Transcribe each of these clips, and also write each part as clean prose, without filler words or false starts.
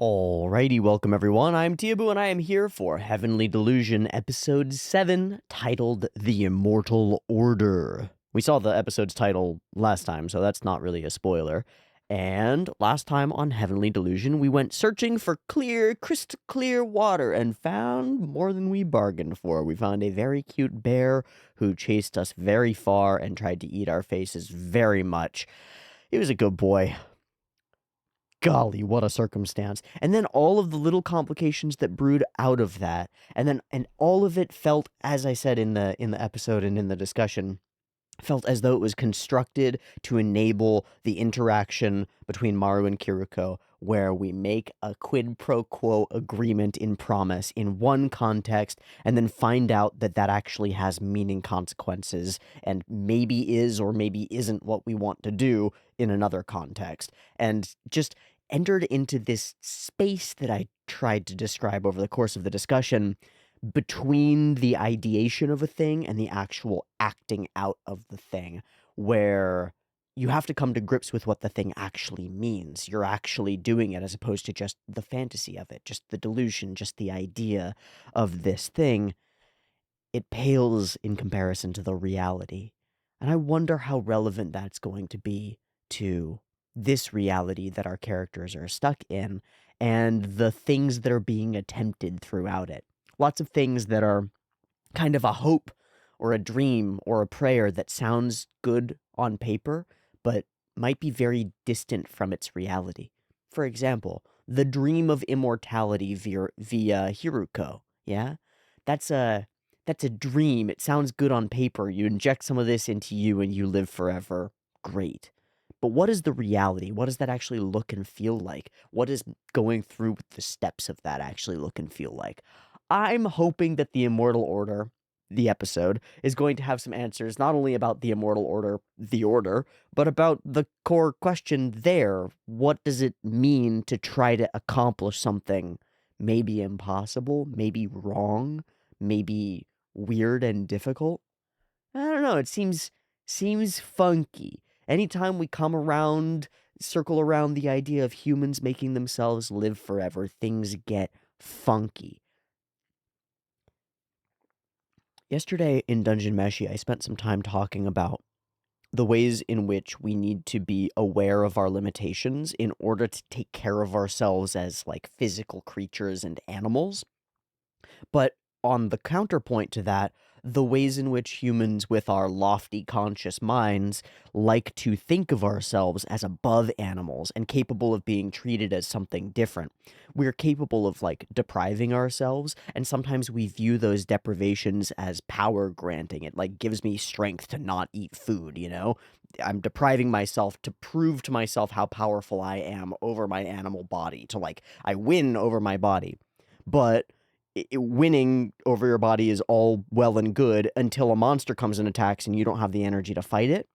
Alrighty, welcome everyone. I'm Teeaboo and I am here for Heavenly Delusion episode 7, titled The Immortal Order. We saw the episode's title last time, so that's not really a spoiler. And last time on Heavenly Delusion, we went searching for clear, crystal clear water and found more than we bargained for. We found a very cute bear who chased us very far and tried to eat our faces very much. He was a good boy. Golly, what a circumstance. And then all of the little complications that brewed out of that. And all of it felt, as I said in the episode and in the discussion, felt as though it was constructed to enable the interaction between Maru and Kiruko, where we make a quid pro quo agreement in promise in one context, and then find out that that actually has meaning consequences, and maybe is or maybe isn't what we want to do in another context. And just entered into this space that I tried to describe over the course of the discussion between the ideation of a thing and the actual acting out of the thing, where you have to come to grips with what the thing actually means. You're actually doing it as opposed to just the fantasy of it, just the delusion, just the idea of this thing. It pales in comparison to the reality. And I wonder how relevant that's going to be to this reality that our characters are stuck in and the things that are being attempted throughout it. Lots of things that are kind of a hope or a dream or a prayer that sounds good on paper, but might be very distant from its reality. For example, the dream of immortality via Hiruko, yeah? That's a dream. It sounds good on paper. You inject some of this into you and you live forever. Great. But what is the reality? What does that actually look and feel like? What is going through with the steps of that actually look and feel like? I'm hoping that the Immortal Order, the episode, is going to have some answers, not only about the Immortal Order, the Order, but about the core question there. What does it mean to try to accomplish something maybe impossible, maybe wrong, maybe weird and difficult? I don't know, it seems funky. Anytime we come around, circle around the idea of humans making themselves live forever, things get funky. Yesterday in Dungeon Meshi, I spent some time talking about the ways in which we need to be aware of our limitations in order to take care of ourselves as, like, physical creatures and animals. But on the counterpoint to that, the ways in which humans with our lofty conscious minds like to think of ourselves as above animals and capable of being treated as something different. We're capable of, like, depriving ourselves, and sometimes we view those deprivations as power granting. It, like, gives me strength to not eat food, you know? I'm depriving myself to prove to myself how powerful I am over my animal body, to, like, I win over my body. But winning over your body is all well and good until a monster comes and attacks and you don't have the energy to fight it.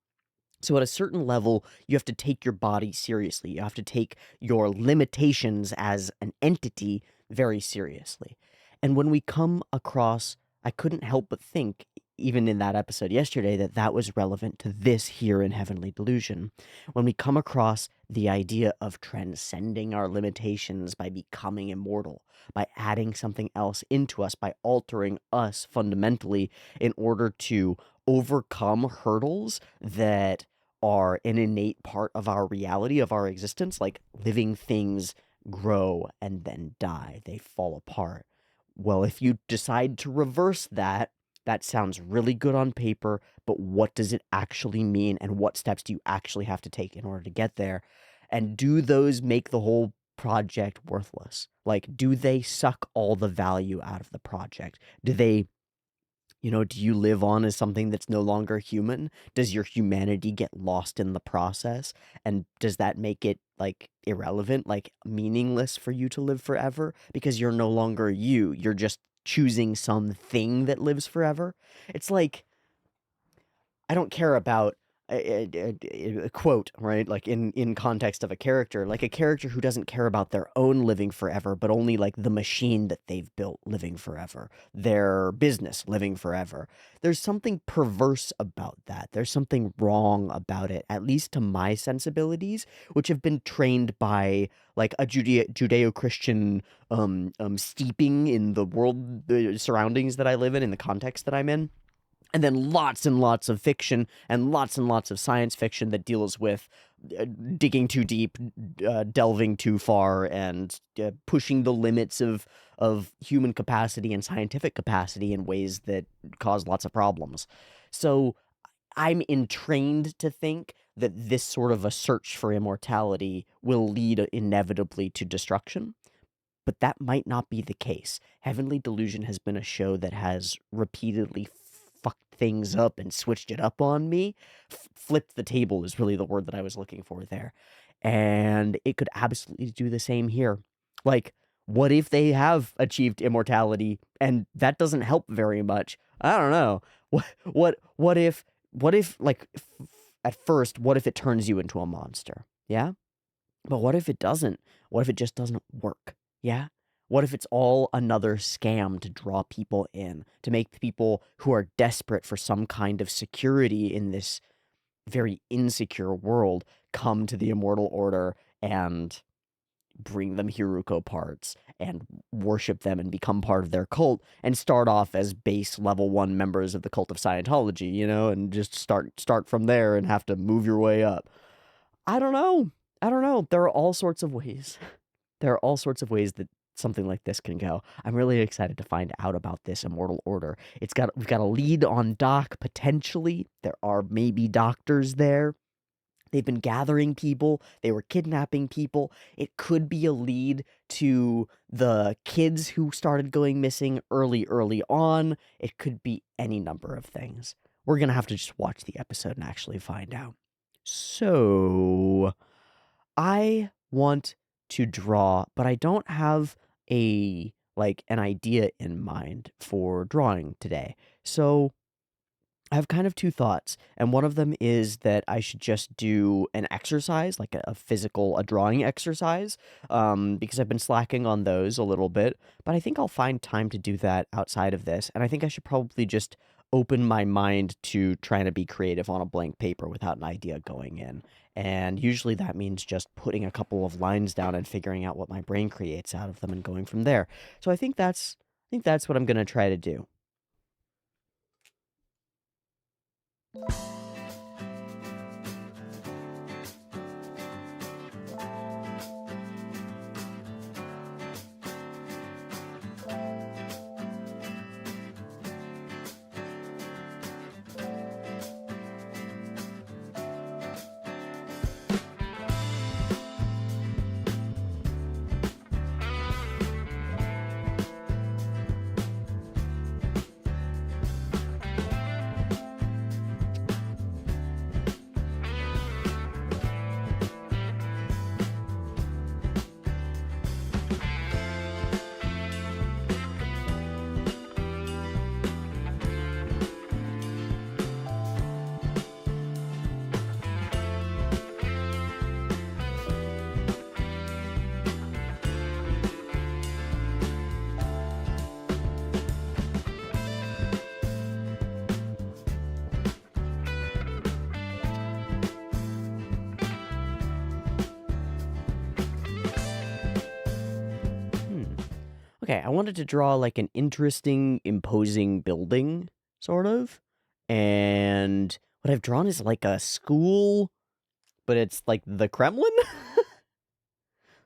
So at a certain level, you have to take your body seriously. You have to take your limitations as an entity very seriously. And when we come across, I couldn't help but think, even in that episode yesterday, that that was relevant to this here in Heavenly Delusion. When we come across the idea of transcending our limitations by becoming immortal, by adding something else into us, by altering us fundamentally in order to overcome hurdles that are an innate part of our reality, of our existence, like living things grow and then die, they fall apart. Well, if you decide to reverse that, that sounds really good on paper, but what does it actually mean, and what steps do you actually have to take in order to get there? And do those make the whole project worthless? Like, do they suck all the value out of the project? Do they, do you live on as something that's no longer human? Does your humanity get lost in the process? And does that make it, like, irrelevant, like, meaningless for you to live forever? Because you're no longer you. You're just choosing something that lives forever. It's like, I don't care about a quote, right? Like in context of a character, like a character who doesn't care about their own living forever, but only like the machine that they've built living forever, their business living forever. There's something perverse about that. There's something wrong about it, at least to my sensibilities, which have been trained by like a Judeo-Christian steeping in the world, the surroundings that I live in the context that I'm in. And then lots and lots of fiction and lots of science fiction that deals with digging too deep, delving too far, and pushing the limits of human capacity and scientific capacity in ways that cause lots of problems. So I'm entrained to think that this sort of a search for immortality will lead inevitably to destruction. But that might not be the case. Heavenly Delusion has been a show that has repeatedly fucked things up and switched it up on me. Flipped the table is really the word that I was looking for there. And it could absolutely do the same here. Like, what if they have achieved immortality and that doesn't help very much? I don't know. What if like at first, what if it turns you into a monster? Yeah? But what if it doesn't? What if it just doesn't work? Yeah? What if it's all another scam to draw people in, to make people who are desperate for some kind of security in this very insecure world come to the Immortal Order and bring them Hiruko parts and worship them and become part of their cult and start off as base level 1 members of the cult of Scientology, and just start from there and have to move your way up. I don't know. I don't know. There are all sorts of ways. There are all sorts of ways that something like this can go. I'm really excited to find out about this Immortal Order. We've got a lead on Doc potentially. There are maybe doctors there. They've been gathering people. They were kidnapping people. It could be a lead to the kids who started going missing early on. It could be any number of things. We're going to have to just watch the episode and actually find out. So, I want to draw, but I don't have an idea in mind for drawing today. So I have kind of two thoughts, and one of them is that I should just do an exercise, like a drawing exercise, because I've been slacking on those a little bit, but I think I'll find time to do that outside of this, and I think I should probably just open my mind to trying to be creative on a blank paper without an idea going in. And usually that means just putting a couple of lines down and figuring out what my brain creates out of them and going from there. So I think that's what I'm going to try to do. Okay, I wanted to draw like an interesting, imposing building, sort of. And what I've drawn is like a school, but it's like the Kremlin?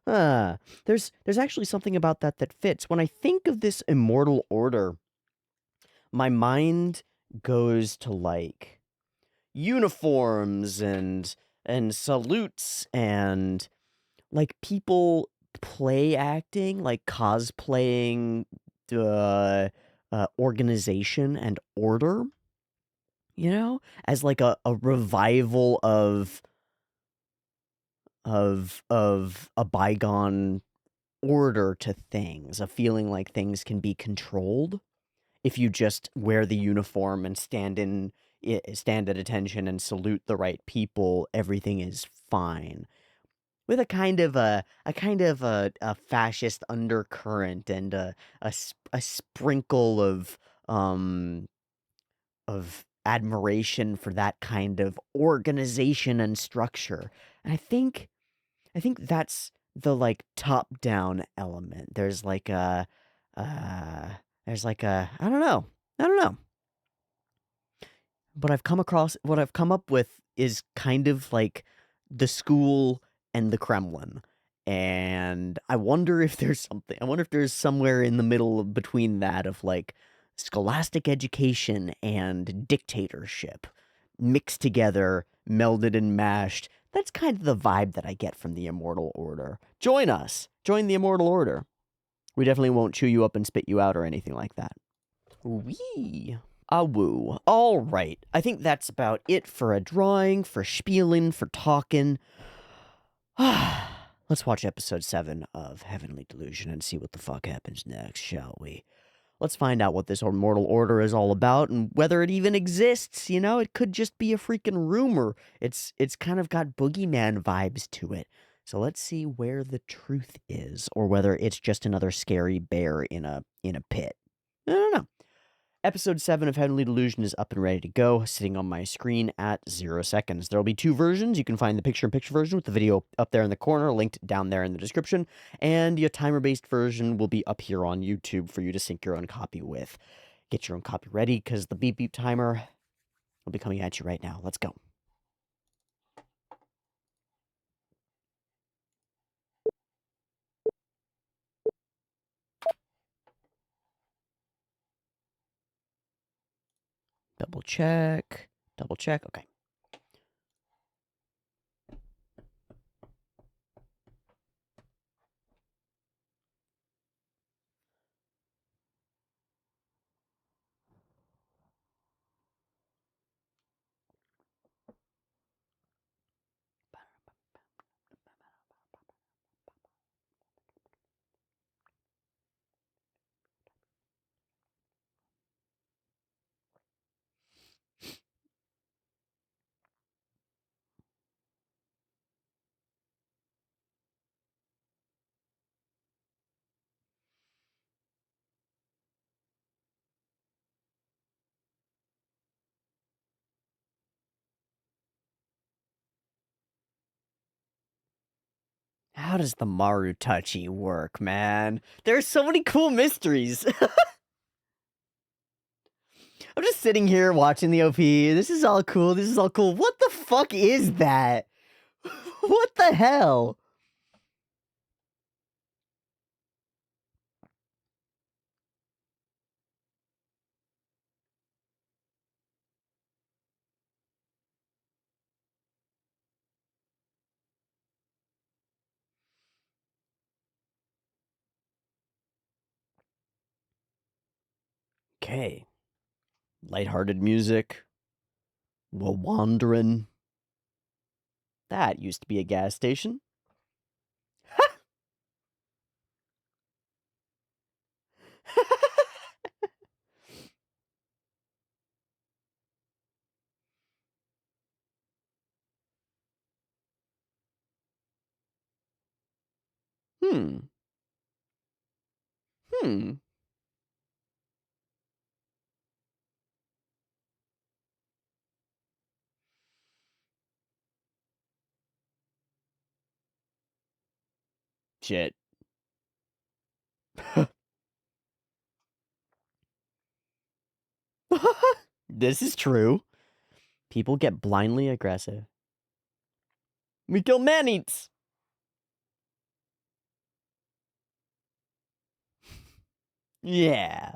There's actually something about that fits. When I think of this Immortal Order, my mind goes to like uniforms and salutes and like people play acting, like cosplaying organization and order, as like a revival of a bygone order to things, a feeling like things can be controlled if you just wear the uniform and stand stand at attention and salute the right people, everything is fine. With a kind of a fascist undercurrent and a sprinkle of admiration for that kind of organization and structure. And I think that's the, like, top-down element. Uh, there's like a I don't know. What I've come up with is kind of like the school and the Kremlin. And I wonder if there's somewhere in the middle between that of, like, scholastic education and dictatorship mixed together, melded and mashed. That's kind of the vibe that I get from the Immortal Order. Join us. Join the Immortal Order. We definitely won't chew you up and spit you out or anything like that. Wee. Ah, woo. All right. I think that's about it for a drawing, for spieling, for talking. Let's watch episode 7 of Heavenly Delusion and see what the fuck happens next, shall we? Let's find out what this Immortal Order is all about and whether it even exists. You know, it could just be a freaking rumor. It's kind of got boogeyman vibes to it. So let's see where the truth is, or whether it's just another scary bear in a pit. I don't know. Episode 7 of Heavenly Delusion is up and ready to go, sitting on my screen at 0 seconds. There will be 2 versions. You can find the picture-in-picture version with the video up there in the corner, linked down there in the description, and your timer-based version will be up here on YouTube for you to sync your own copy with. Get your own copy ready, because the beep-beep timer will be coming at you right now. Let's go. Double check. Okay. How does the Marutachi work, man? There's so many cool mysteries. I'm just sitting here watching the OP. This is all cool. What the fuck is that? What the hell? Okay. Lighthearted music. We're wandering. That used to be a gas station. Hmm. Hmm. Shit. This is true. People get blindly aggressive. We kill man-eats. Yeah.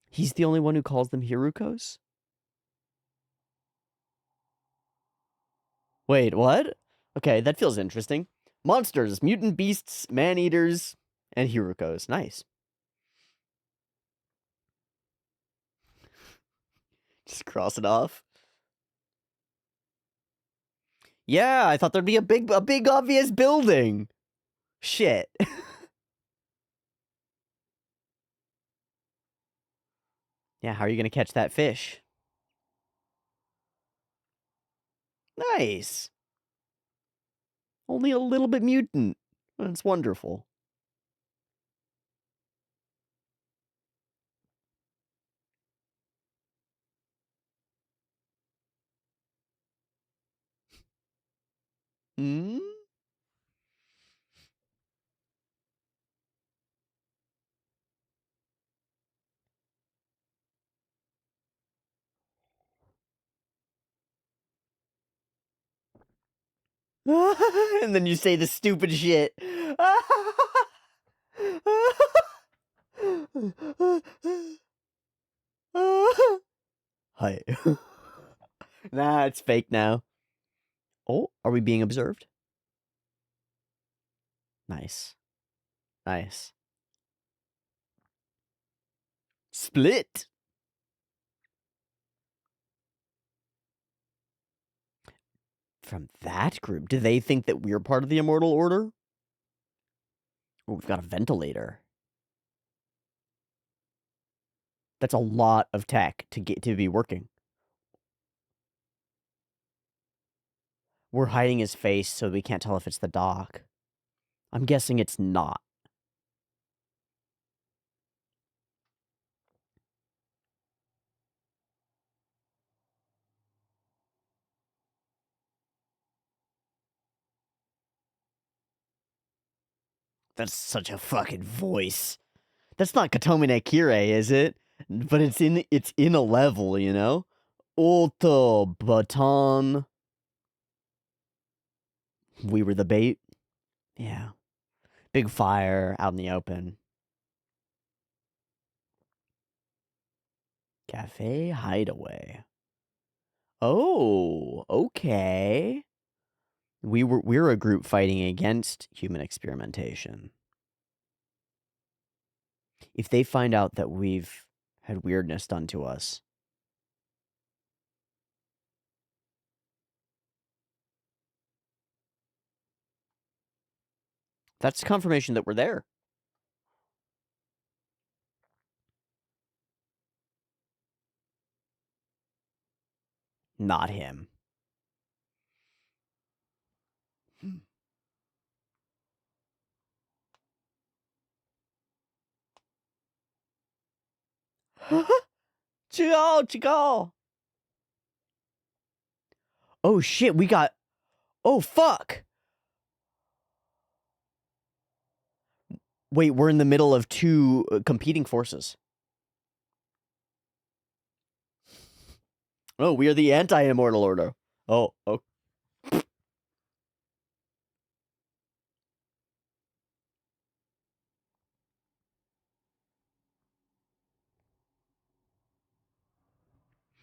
He's the only one who calls them Hirukos? Wait, what? Okay, that feels interesting. Monsters, mutant beasts, man-eaters, and Hirukos. Nice. Just cross it off. Yeah, I thought there'd be a big obvious building. Shit. Yeah, how are you gonna catch that fish? Nice. Only a little bit mutant. That's wonderful. Hmm? And then you say the stupid shit. Hi. Nah, it's fake now. Oh, are we being observed? Nice. Nice. Split. From that group, do they think that we're part of the Immortal Order? Oh, we've got a ventilator. That's a lot of tech to get to be working. We're hiding his face so we can't tell if it's the doc. I'm guessing it's not. That's such a fucking voice. That's not Katomine Kire, is it? But it's in a level, you know? Ulto Baton. We were the bait. Yeah. Big fire out in the open. Cafe Hideaway. Oh, okay. We're a group fighting against human experimentation. If they find out that we've had weirdness done to us, that's confirmation that we're there. Not him. Chigo, Chigo. Oh shit, we got. Oh fuck. Wait, we're in the middle of two competing forces. Oh, we are the anti-immortal order. Oh.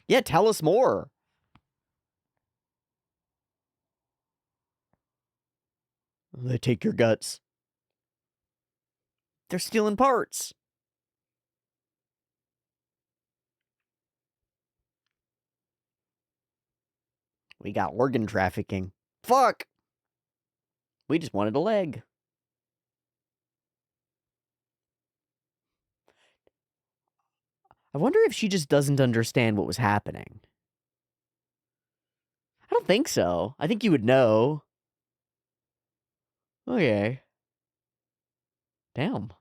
Yeah, tell us more. They take your guts. They're stealing parts. We got organ trafficking. Fuck. We just wanted a leg. I wonder if she just doesn't understand what was happening. I don't think so. I think you would know. Okay. Damn.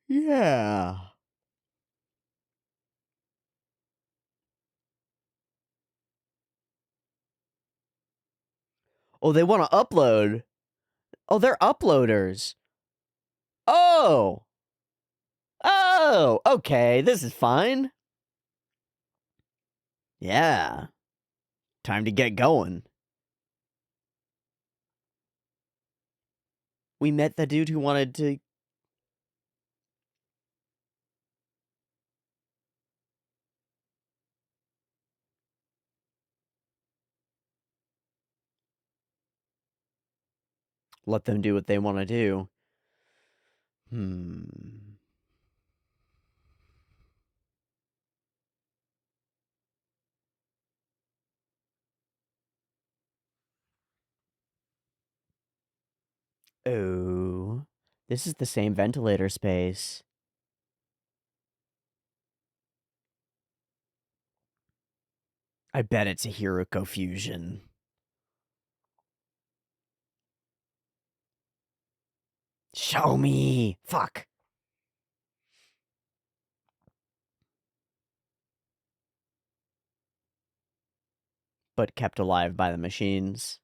Yeah. Oh, they want to upload. Oh, they're uploaders. Oh. Oh, okay. This is fine. Yeah. Time to get going. We met the dude who wanted to. Let them do what they want to do. Hmm. Oh, this is the same ventilator space. I bet it's a Hiruko fusion. Show me! Fuck! But kept alive by the machines.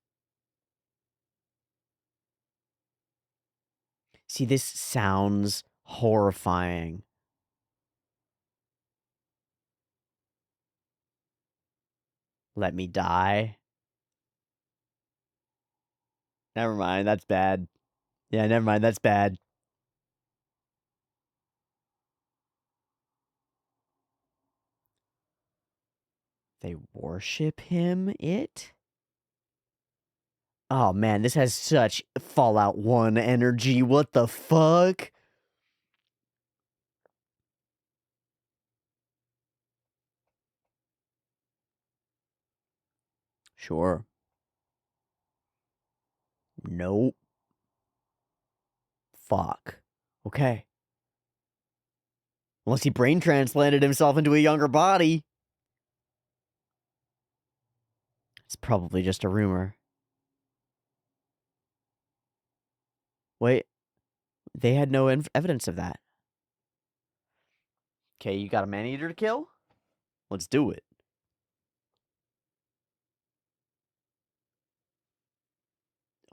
See, this sounds horrifying. Let me die. Never mind, that's bad. Yeah, never mind, that's bad. They worship him, it? Oh man, this has such Fallout 1 energy. What the fuck? Sure. Nope. Fuck. Okay. Unless he brain transplanted himself into a younger body. It's probably just a rumor. Wait, they had no evidence of that. Okay, you got a man-eater to kill? Let's do it.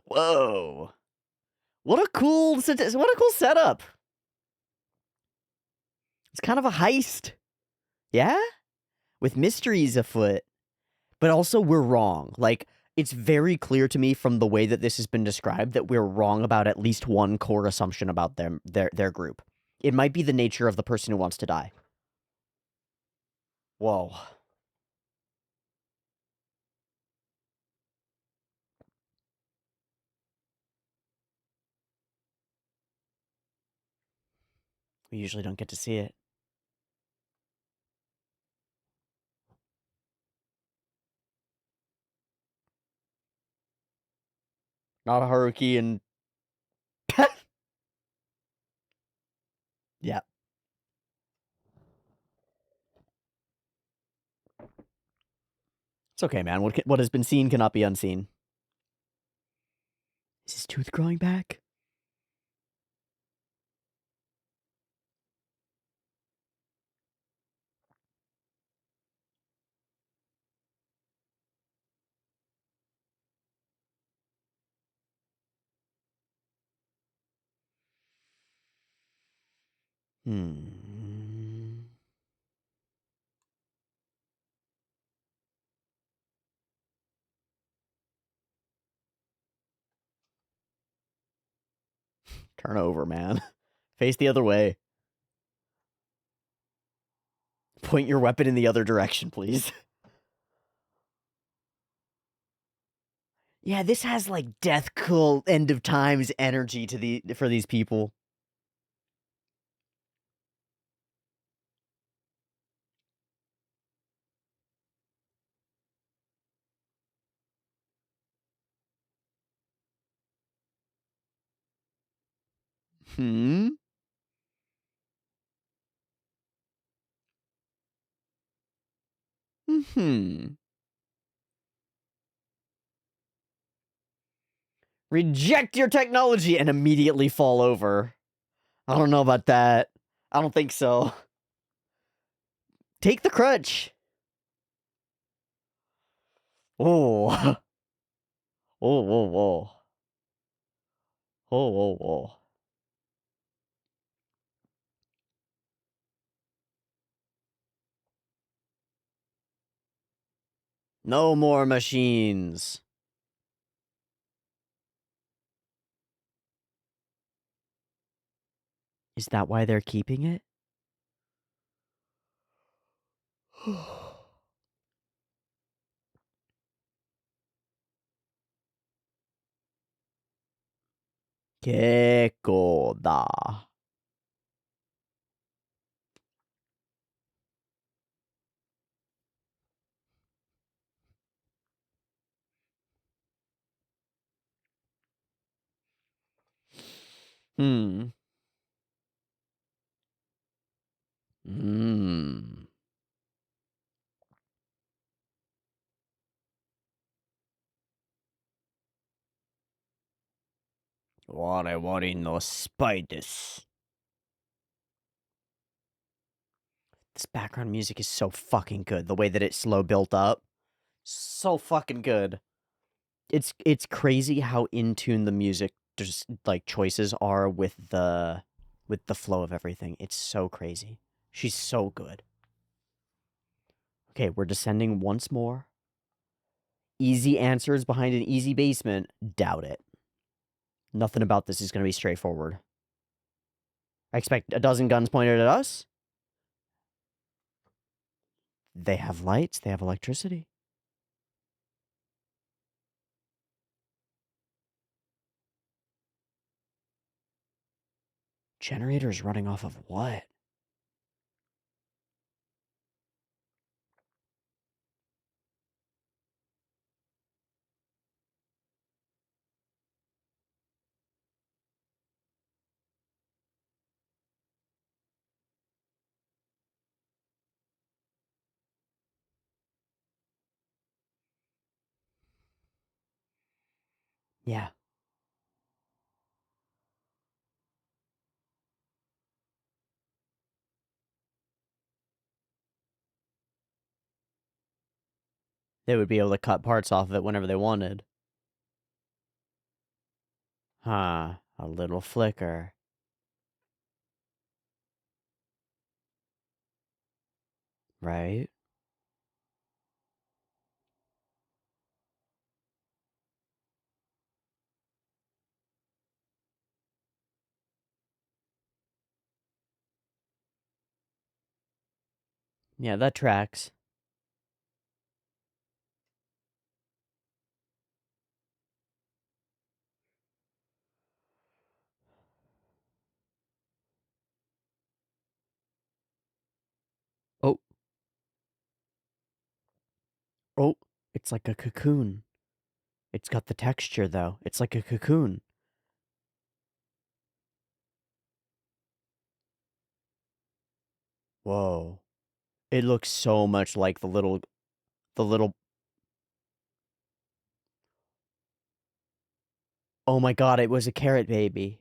Whoa. What a cool setup. It's kind of a heist. Yeah? With mysteries afoot. But also we're wrong. Like, it's very clear to me from the way that this has been described that we're wrong about at least one core assumption about their group. It might be the nature of the person who wants to die. Whoa. We usually don't get to see it. Not a Haruki and... yeah. It's okay, man. What has been seen cannot be unseen. Is his tooth growing back? Hmm. Turn over, man. Face the other way. Point your weapon in the other direction, please. Yeah, this has like death cult end of times energy for these people. Hmm. Hmm. Reject your technology and immediately fall over. I don't know about that. I don't think so. Take the crutch. Oh. Oh, whoa, whoa. Oh, whoa, whoa. No more machines. Is that why they're keeping it? Keko da. Hmm. Hmm. What I want in those spiders. This background music is so fucking good. The way that it's slow built up. So fucking good. It's crazy how in tune the music just like choices are with the flow of everything. It's so crazy. She's so good. Okay, we're descending once more. Easy answers behind an easy basement. Doubt it. Nothing about this is going to be straightforward. I expect a dozen guns pointed at us. They have lights. They have electricity. Generators running off of what? Yeah. They would be able to cut parts off of it whenever they wanted. Huh. A little flicker. Right? Yeah, that tracks. Oh. Oh. It's like a cocoon. It's got the texture, though. It's like a cocoon. Whoa. It looks so much like the little. Oh my god, it was a carrot baby.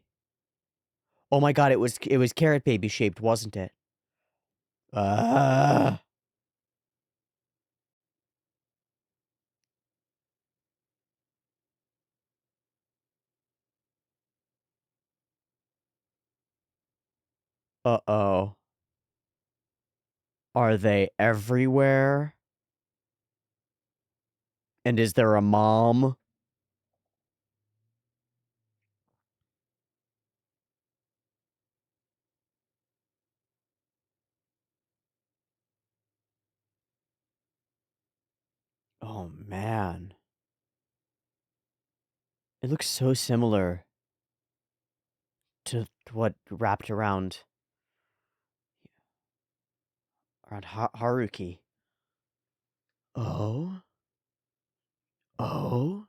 Oh my god, it was carrot baby shaped, wasn't it? Ah. Uh-oh. Are they everywhere? And is there a mom? Oh man. It looks so similar to what wrapped around Haruki. Oh? Oh?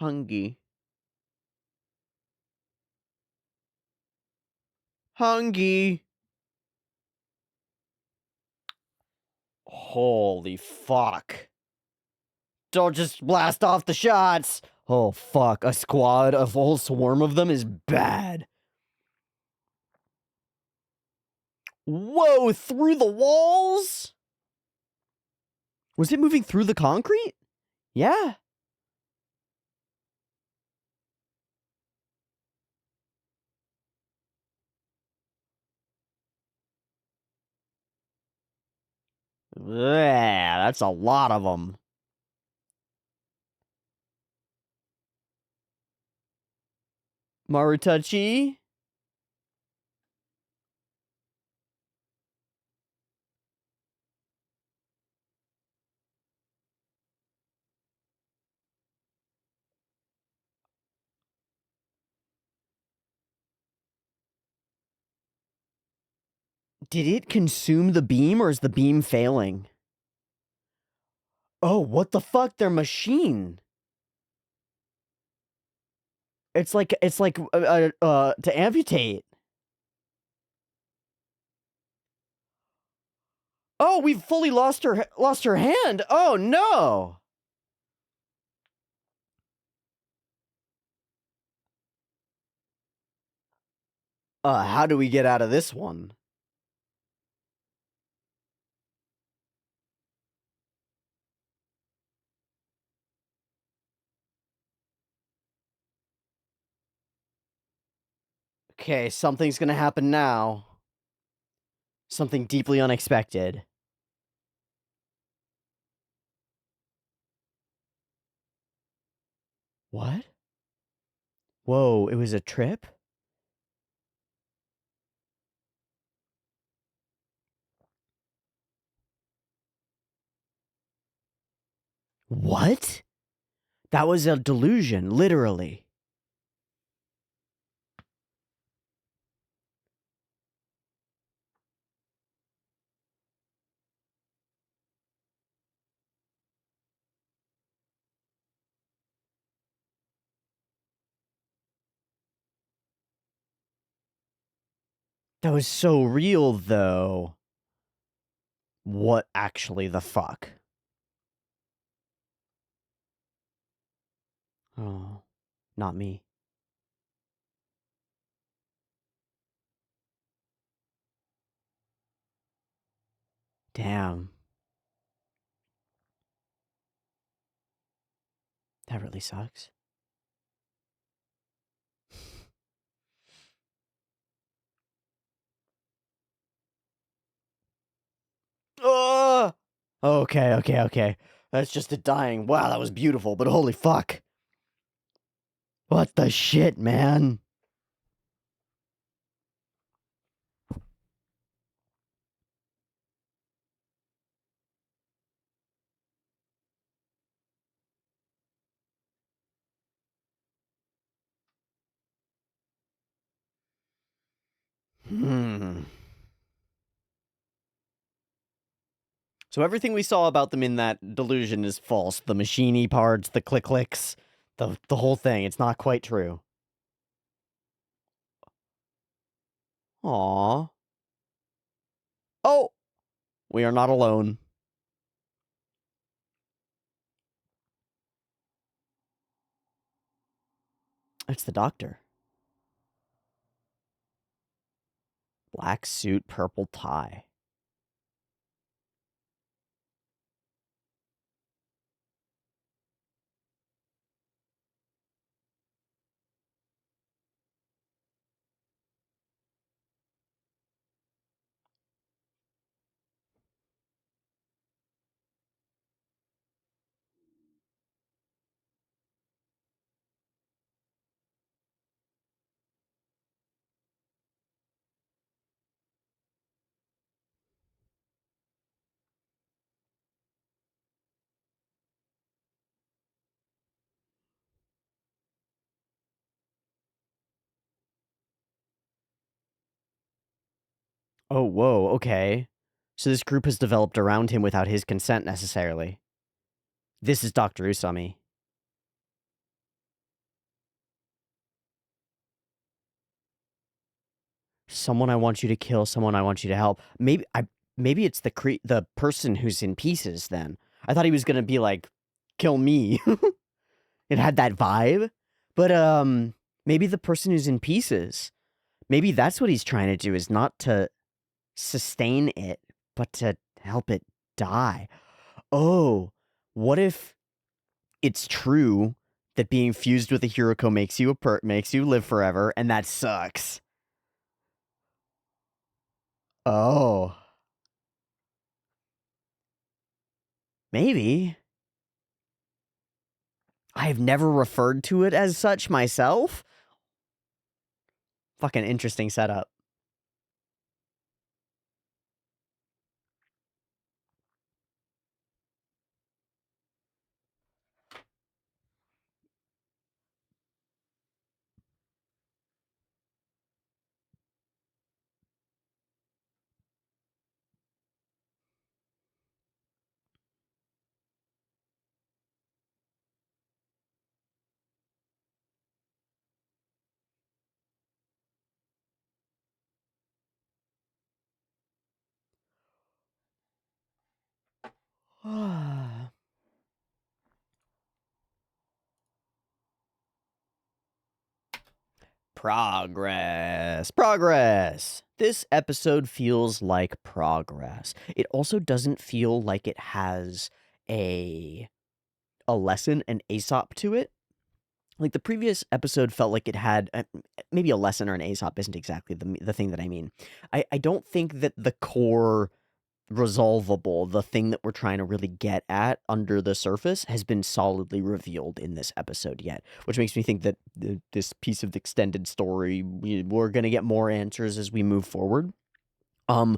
Hungy. Hungy. Holy fuck. Don't just blast off the shots. Oh fuck, a squad, a whole swarm of them is bad. Whoa, through the walls? Was it moving through the concrete? Yeah. Yeah, that's a lot of them. Marutachi? Did it consume the beam, or is the beam failing? Oh, what the fuck? They're machine. It's like to amputate. Oh, we've fully lost her hand. Oh no. How do we get out of this one? Okay, something's gonna happen now. Something deeply unexpected. What? Whoa, it was a trip? What? That was a delusion, literally. That was so real, though. What actually the fuck? Oh, not me. Damn. That really sucks. Oh! Okay. That's just it dying. Wow, that was beautiful, but holy fuck. What the shit, man? So everything we saw about them in that delusion is false. The machiney parts, the clicks, the whole thing. It's not quite true. Aww. Oh! We are not alone. It's the doctor. Black suit, purple tie. Oh, whoa, okay. So this group has developed around him without his consent necessarily. This is Dr. Usami. Someone I want you to kill, someone I want you to help. Maybe it's the person who's in pieces then. I thought he was gonna be like, kill me. It had that vibe. But maybe the person who's in pieces. Maybe that's what he's trying to do, is not to sustain it, but to help it die. Oh, what if it's true that being fused with a Hiroko makes you live forever, and that sucks? Oh, maybe. I've never referred to it as such myself. Fucking interesting setup. Progress. This episode feels like progress. It also doesn't feel like it has a lesson, an Aesop to it. Like the previous episode felt like it had maybe a lesson or an Aesop isn't exactly the thing that I mean. I don't think that the core resolvable, the thing that we're trying to really get at under the surface, has been solidly revealed in this episode yet, which makes me think that this piece of the extended story, we're going to get more answers as we move forward. Um,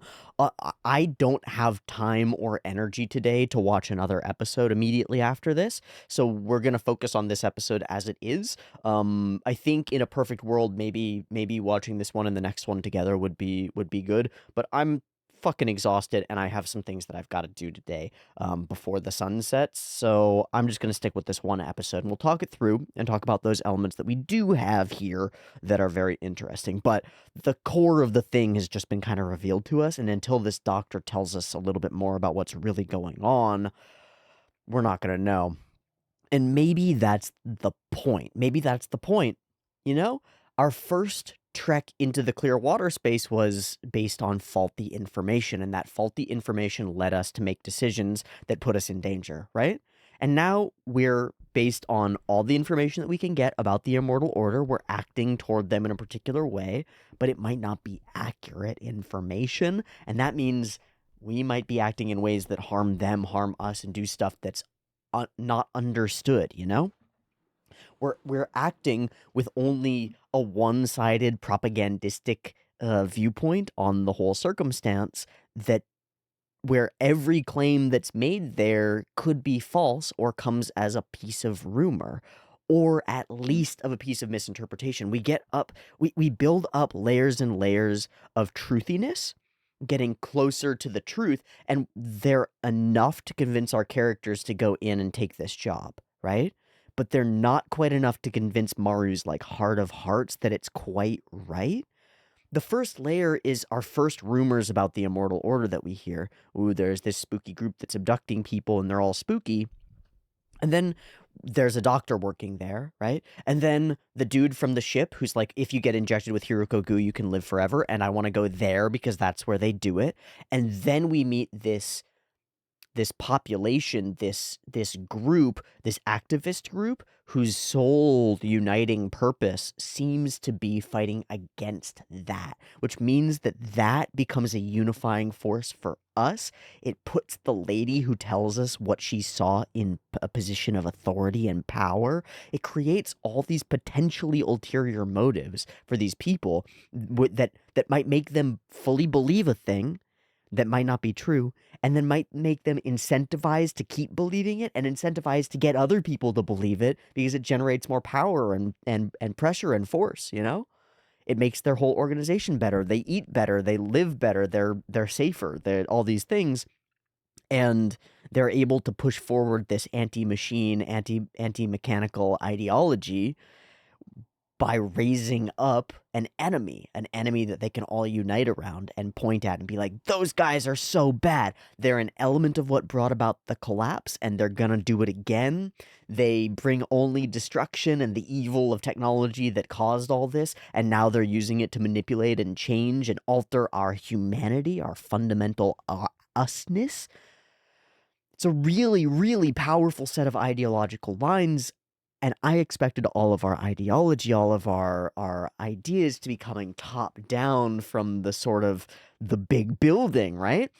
I don't have time or energy today to watch another episode immediately after this, so we're gonna focus on this episode as it is. I think in a perfect world, maybe watching this one and the next one together would be good, but I'm fucking exhausted and I have some things that I've got to do today before the sun sets, so I'm just gonna stick with this one episode and we'll talk it through and talk about those elements that we do have here that are very interesting. But the core of the thing has just been kind of revealed to us, and until this doctor tells us a little bit more about what's really going on, we're not going to know. And maybe that's the point. Maybe that's the point. You know, our first trek into the clear water space was based on faulty information, and that faulty information led us to make decisions that put us in danger, right? And now we're based on all the information that we can get about the Immortal Order. We're acting toward them in a particular way, but it might not be accurate information. And that means we might be acting in ways that harm them, harm us, and do stuff that's not understood, you know? We're acting with only a one-sided propagandistic viewpoint on the whole circumstance, that where every claim that's made there could be false or comes as a piece of rumor, or at least of a piece of misinterpretation. We build up layers and layers of truthiness, getting closer to the truth, and they're enough to convince our characters to go in and take this job, right? But they're not quite enough to convince Maru's like heart of hearts that it's quite right. The first layer is our first rumors about the Immortal Order that we hear. Ooh, there's this spooky group that's abducting people and they're all spooky. And then there's a doctor working there, right? And then the dude from the ship who's like, if you get injected with Hiroko Goo, you can live forever. And I want to go there because that's where they do it. And then we meet this population, this group, this activist group, whose sole uniting purpose seems to be fighting against that, which means that becomes a unifying force for us. It puts the lady who tells us what she saw in a position of authority and power. It creates all these potentially ulterior motives for these people that might make them fully believe a thing that might not be true, and then might make them incentivized to keep believing it and incentivized to get other people to believe it because it generates more power and pressure and force, you know? It makes their whole organization better. They eat better, they live better, they're safer, they're all these things. And they're able to push forward this anti-machine, anti-mechanical ideology by raising up an enemy that they can all unite around and point at and be like, those guys are so bad. They're an element of what brought about the collapse, and they're gonna do it again. They bring only destruction and the evil of technology that caused all this, and now they're using it to manipulate and change and alter our humanity, our fundamental usness. It's a really, really powerful set of ideological lines. And I expected all of our ideology, all of our ideas to be coming top down from the sort of the big building, right?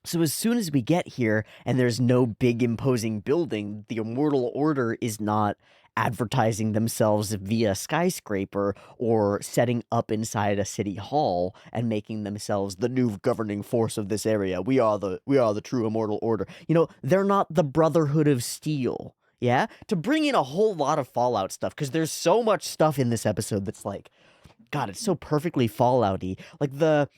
So as soon as we get here and there's no big imposing building, the Immortal Order is not advertising themselves via skyscraper or setting up inside a city hall and making themselves the new governing force of this area. We are the true Immortal Order. You know, they're not the Brotherhood of Steel. Yeah? To bring in a whole lot of Fallout stuff, because there's so much stuff in this episode that's like, God, it's so perfectly Fallout-y. Like the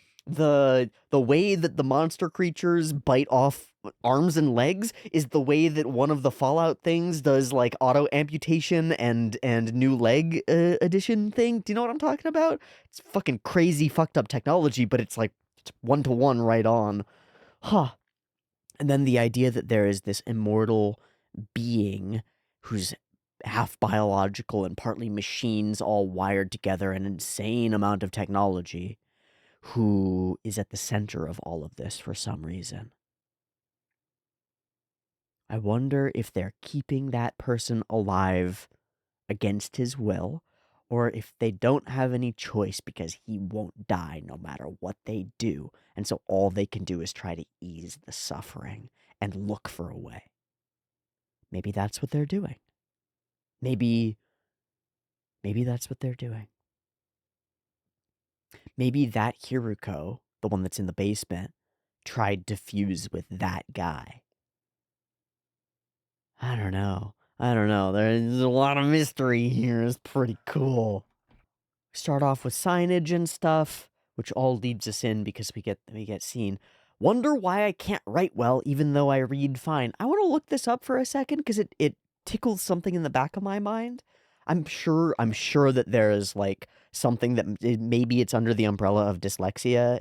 way that the monster creatures bite off arms and legs is the way that one of the Fallout things does like auto amputation and new leg addition thing. Do you know what I'm talking about? It's fucking crazy fucked up technology, but it's like it's 1-to-1 right on. Huh. And then the idea that there is this immortal being who's half biological and partly machines all wired together, an insane amount of technology, who is at the center of all of this for some reason. I wonder if they're keeping that person alive against his will, or if they don't have any choice because he won't die no matter what they do, and so all they can do is try to ease the suffering and look for a way. Maybe that's what they're doing. Maybe that's what they're doing. Maybe that Hiruko, the one that's in the basement, tried to fuse with that guy. I don't know. There's a lot of mystery here. It's pretty cool. Start off with signage and stuff, which all leads us in because we get seen. Wonder why I can't write well even though I read fine. I want to look this up for a second because it tickles something in the back of my mind. I'm sure that there is like something that maybe it's under the umbrella of dyslexia.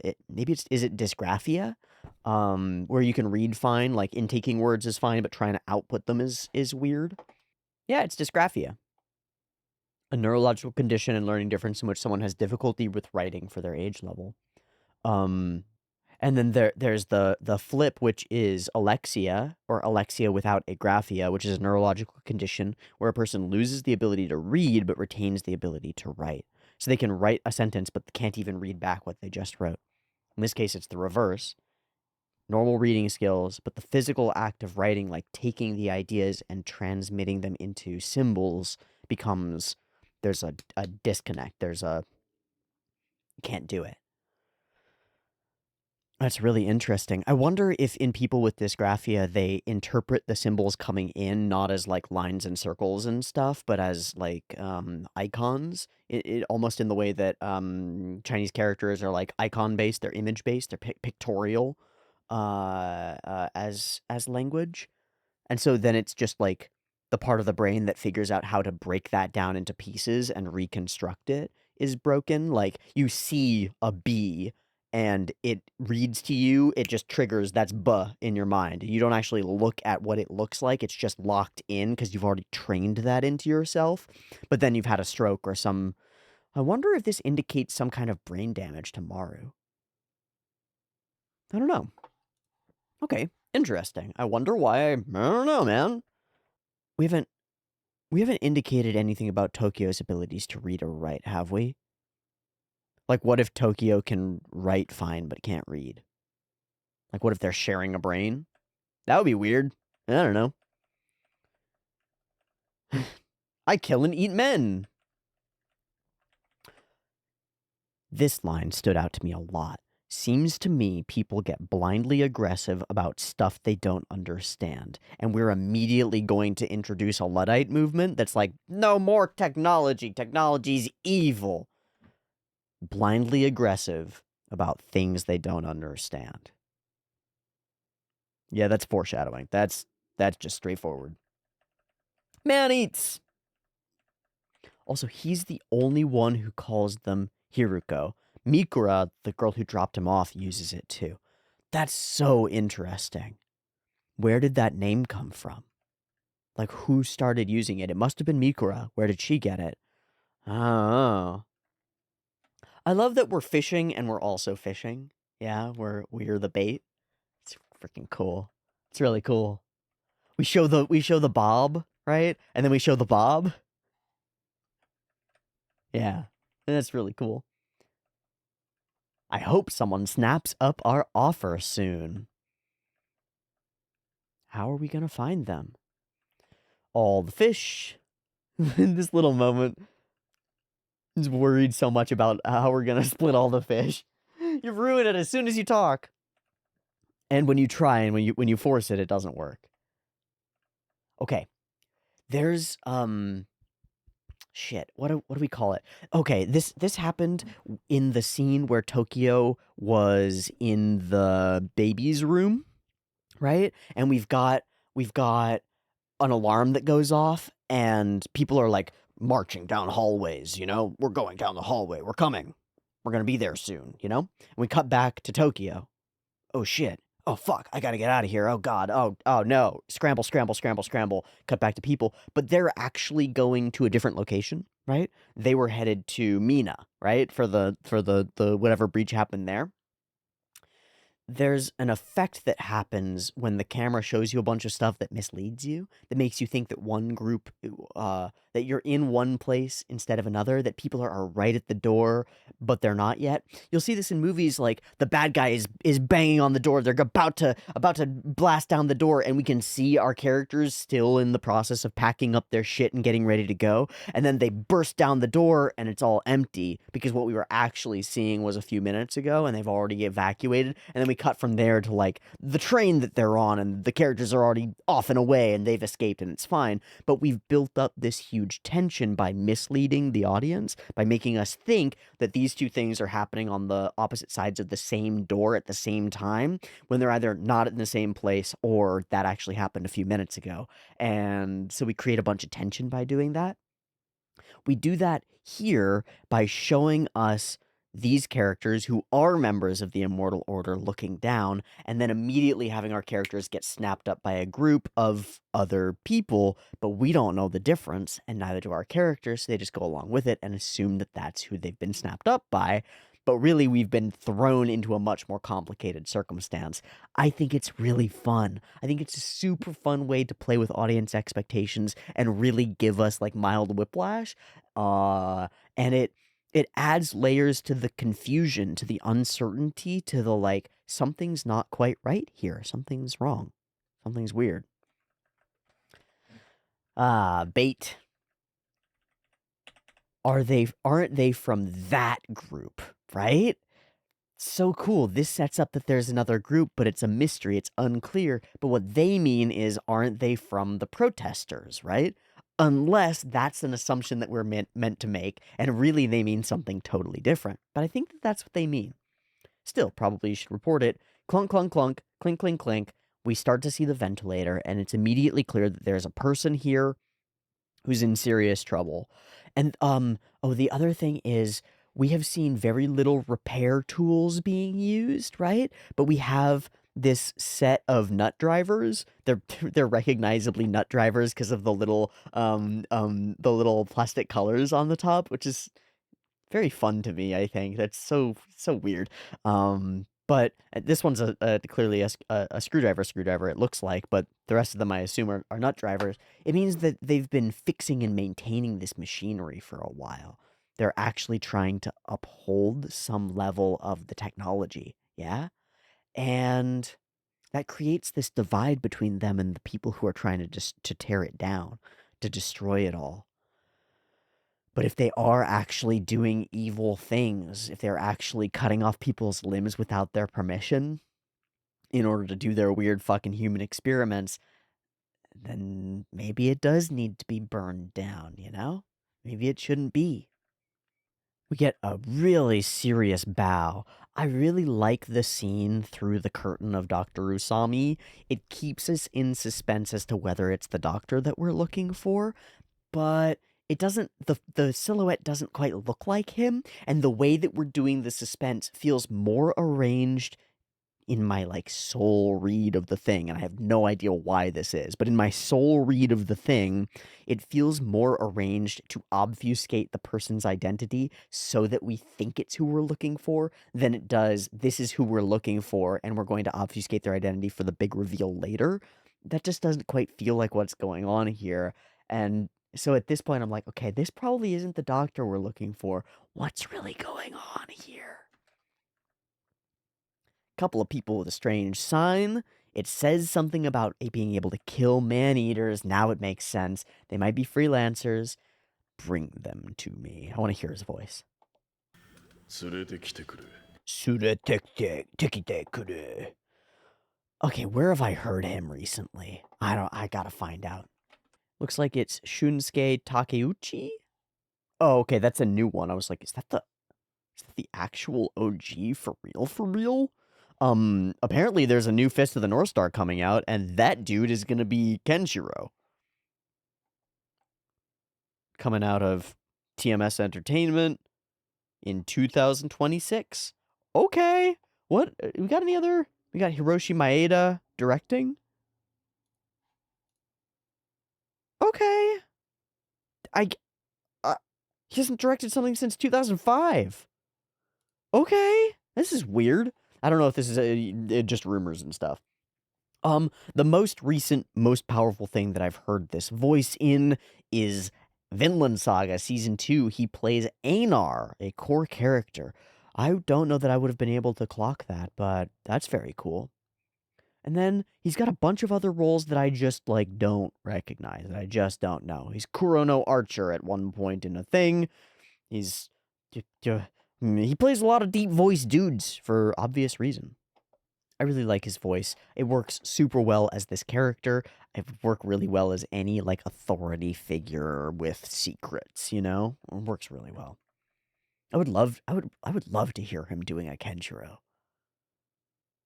Is it dysgraphia? Where you can read fine, like intaking words is fine, but trying to output them is weird. Yeah, it's dysgraphia. A neurological condition and learning difference in which someone has difficulty with writing for their age level. And then there's the flip, which is alexia, or alexia without agraphia, which is a neurological condition where a person loses the ability to read but retains the ability to write. So they can write a sentence but can't even read back what they just wrote. In this case, it's the reverse. Normal reading skills, but the physical act of writing, like taking the ideas and transmitting them into symbols, becomes, there's a disconnect. Can't do it. That's really interesting. I wonder if in people with dysgraphia, they interpret the symbols coming in not as like lines and circles and stuff, but as like icons. It almost in the way that Chinese characters are like icon based, they're image based, they're pictorial as language. And so then it's just like the part of the brain that figures out how to break that down into pieces and reconstruct it is broken. Like you see a bee and it reads to you, it just triggers that's buh in your mind. You don't actually look at what it looks like. It's just locked in because you've already trained that into yourself. But then you've had a stroke or some... I wonder if this indicates some kind of brain damage to Maru. I don't know. Okay, interesting. I wonder why. I don't know, man. We haven't indicated anything about Tokyo's abilities to read or write, have we? Like, what if Tokyo can write fine but can't read? Like, what if they're sharing a brain? That would be weird. I don't know. I kill and eat men. This line stood out to me a lot. Seems to me people get blindly aggressive about stuff they don't understand. And we're immediately going to introduce a Luddite movement that's like, no more technology. Technology's evil. Blindly aggressive about things they don't understand. Yeah, that's foreshadowing. That's just straightforward. Man eats. Also, he's the only one who calls them Hiruko. Mikura, the girl who dropped him off, uses it too. That's so interesting. Where did that name come from? Like, who started using it? It must have been Mikura. Where did she get it? Oh. I love that we're fishing and we're also fishing. Yeah, we're the bait. It's freaking cool. It's really cool. We show the bob, right? And then we show the bob. Yeah. That's really cool. I hope someone snaps up our offer soon. How are we going to find them? All the fish. In this little moment. He's worried so much about how we're going to split all the fish. You ruin it as soon as you talk. And when you try and when you force it, it doesn't work. Okay. There's shit. What do we call it? Okay, this happened in the scene where Tokyo was in the baby's room, right? And we've got an alarm that goes off and people are like marching down hallways, you know? We're going down the hallway. We're coming. We're going to be there soon, you know? And we cut back to Tokyo. Oh shit. oh fuck, I gotta get out of here. Oh god, oh no. Scramble, scramble, scramble, scramble. Cut back to people. But they're actually going to a different location, right? They were headed to Mina, right? For the whatever breach happened there. There's an effect that happens when the camera shows you a bunch of stuff that misleads you, that makes you think that one group, that you're in one place instead of another, that people are right at the door, but they're not yet. You'll see this in movies like the bad guy is banging on the door, they're about to blast down the door, and we can see our characters still in the process of packing up their shit and getting ready to go, and then they burst down the door and it's all empty, because what we were actually seeing was a few minutes ago and they've already evacuated, and then we cut from there to like the train that they're on and the characters are already off and away and they've escaped and it's fine. But we've built up this huge tension by misleading the audience, by making us think that these two things are happening on the opposite sides of the same door at the same time, when they're either not in the same place or that actually happened a few minutes ago. And so we create a bunch of tension by doing that. We do that here by showing us these characters who are members of the Immortal Order looking down, and then immediately having our characters get snapped up by a group of other people, but we don't know the difference, and neither do our characters, so they just go along with it and assume that that's who they've been snapped up by. But really, we've been thrown into a much more complicated circumstance. I think it's really fun. I think it's a super fun way to play with audience expectations and really give us like mild whiplash. And it adds layers to the confusion, to the uncertainty, to the like, something's not quite right here. Something's wrong. Something's weird. Bait. Aren't they from that group, right? So cool. This sets up that there's another group, but it's a mystery. It's unclear. But what they mean is, aren't they from the protesters, right? Unless that's an assumption that we're meant to make, and really they mean something totally different. But I think that that's what they mean. Still, probably you should report it. Clunk, clunk, clunk, clink, clink, clink. We start to see the ventilator, and it's immediately clear that there's a person here who's in serious trouble. And the other thing is, we have seen very little repair tools being used, right? But we have this set of nut drivers. They're recognizably nut drivers because of the little plastic colors on the top, which is very fun to me. I think that's so weird. But this one's clearly a screwdriver, it looks like, but the rest of them I assume are nut drivers. It means that they've been fixing and maintaining this machinery for a while. They're actually trying to uphold some level of the technology, yeah? And that creates this divide between them and the people who are trying to just to tear it down, to destroy it all. But if they are actually doing evil things, if they're actually cutting off people's limbs without their permission in order to do their weird fucking human experiments, then maybe it does need to be burned down, you know? Maybe it shouldn't be. We get a really serious bow. I really like the scene through the curtain of Dr. Usami. It keeps us in suspense as to whether it's the doctor that we're looking for, but it doesn't, the silhouette doesn't quite look like him, and the way that we're doing the suspense feels more arranged in my like soul read of the thing, and I have no idea why this is, but in my soul read of the thing, it feels more arranged to obfuscate the person's identity so that we think it's who we're looking for than it does, this is who we're looking for, and we're going to obfuscate their identity for the big reveal later. That just doesn't quite feel like what's going on here. And so at this point, I'm like, okay, this probably isn't the doctor we're looking for. What's really going on here? Couple of people with a strange sign. It says something about it being able to kill man-eaters. Now it makes sense. They might be freelancers. Bring them to me. I want to hear his voice. Okay, where have I heard him recently? I gotta find out. Looks like it's Shunsuke Takeuchi? Oh, okay, that's a new one. I was like, is that the actual OG for real, for real? Apparently there's a new Fist of the North Star coming out, and that dude is gonna be Kenshiro. Coming out of TMS Entertainment in 2026. Okay. What? We got any other We got Hiroshi Maeda directing. Okay. I he hasn't directed something since 2005. Okay. This is weird. I don't know if this is just rumors and stuff. The most recent, most powerful thing that I've heard this voice in is Vinland Saga Season 2. He plays Einar, a core character. I don't know that I would have been able to clock that, but that's very cool. And then he's got a bunch of other roles that I just, like, don't recognize, that I just don't know. He's Kurono Archer at one point in a thing. He's... he plays a lot of deep voice dudes for obvious reason. I really like his voice. It works super well as this character. It would work really well as any, like, authority figure with secrets, you know? It works really well. I would love to hear him doing a Kenshiro.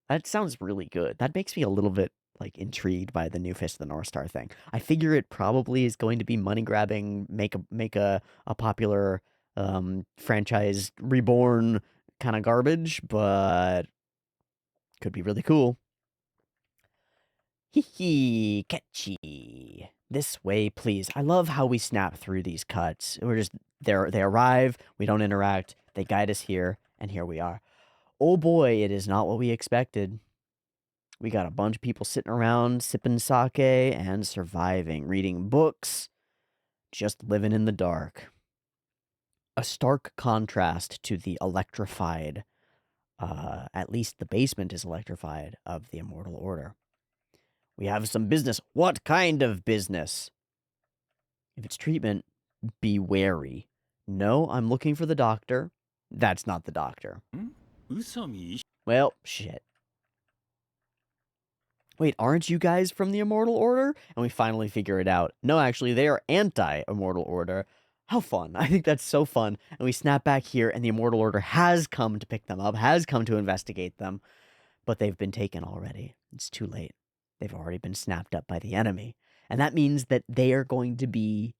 That sounds really good. That makes me a little bit, like, intrigued by the new Fist of the North Star thing. I figure it probably is going to be money grabbing, make a popular franchise reborn kind of garbage, but could be really cool. Hee catchy. This way, please. I love how we snap through these cuts. We're just there. They arrive. We don't interact. They guide us here, and here we are. Oh boy, it is not what we expected. We got a bunch of people sitting around, sipping sake and surviving, reading books, just living in the dark. A stark contrast to the electrified, at least the basement is electrified, of the Immortal Order. We have some business. What kind of business? If it's treatment, be wary. No, I'm looking for the doctor. That's not the doctor. Well, shit. Wait, aren't you guys from the Immortal Order? And we finally figure it out. No, actually, they are anti-Immortal Order. How fun. I think that's so fun. And we snap back here, and the Immortal Order has come to pick them up, has come to investigate them, but they've been taken already. It's too late. They've already been snapped up by the enemy. And that means that they are going to be,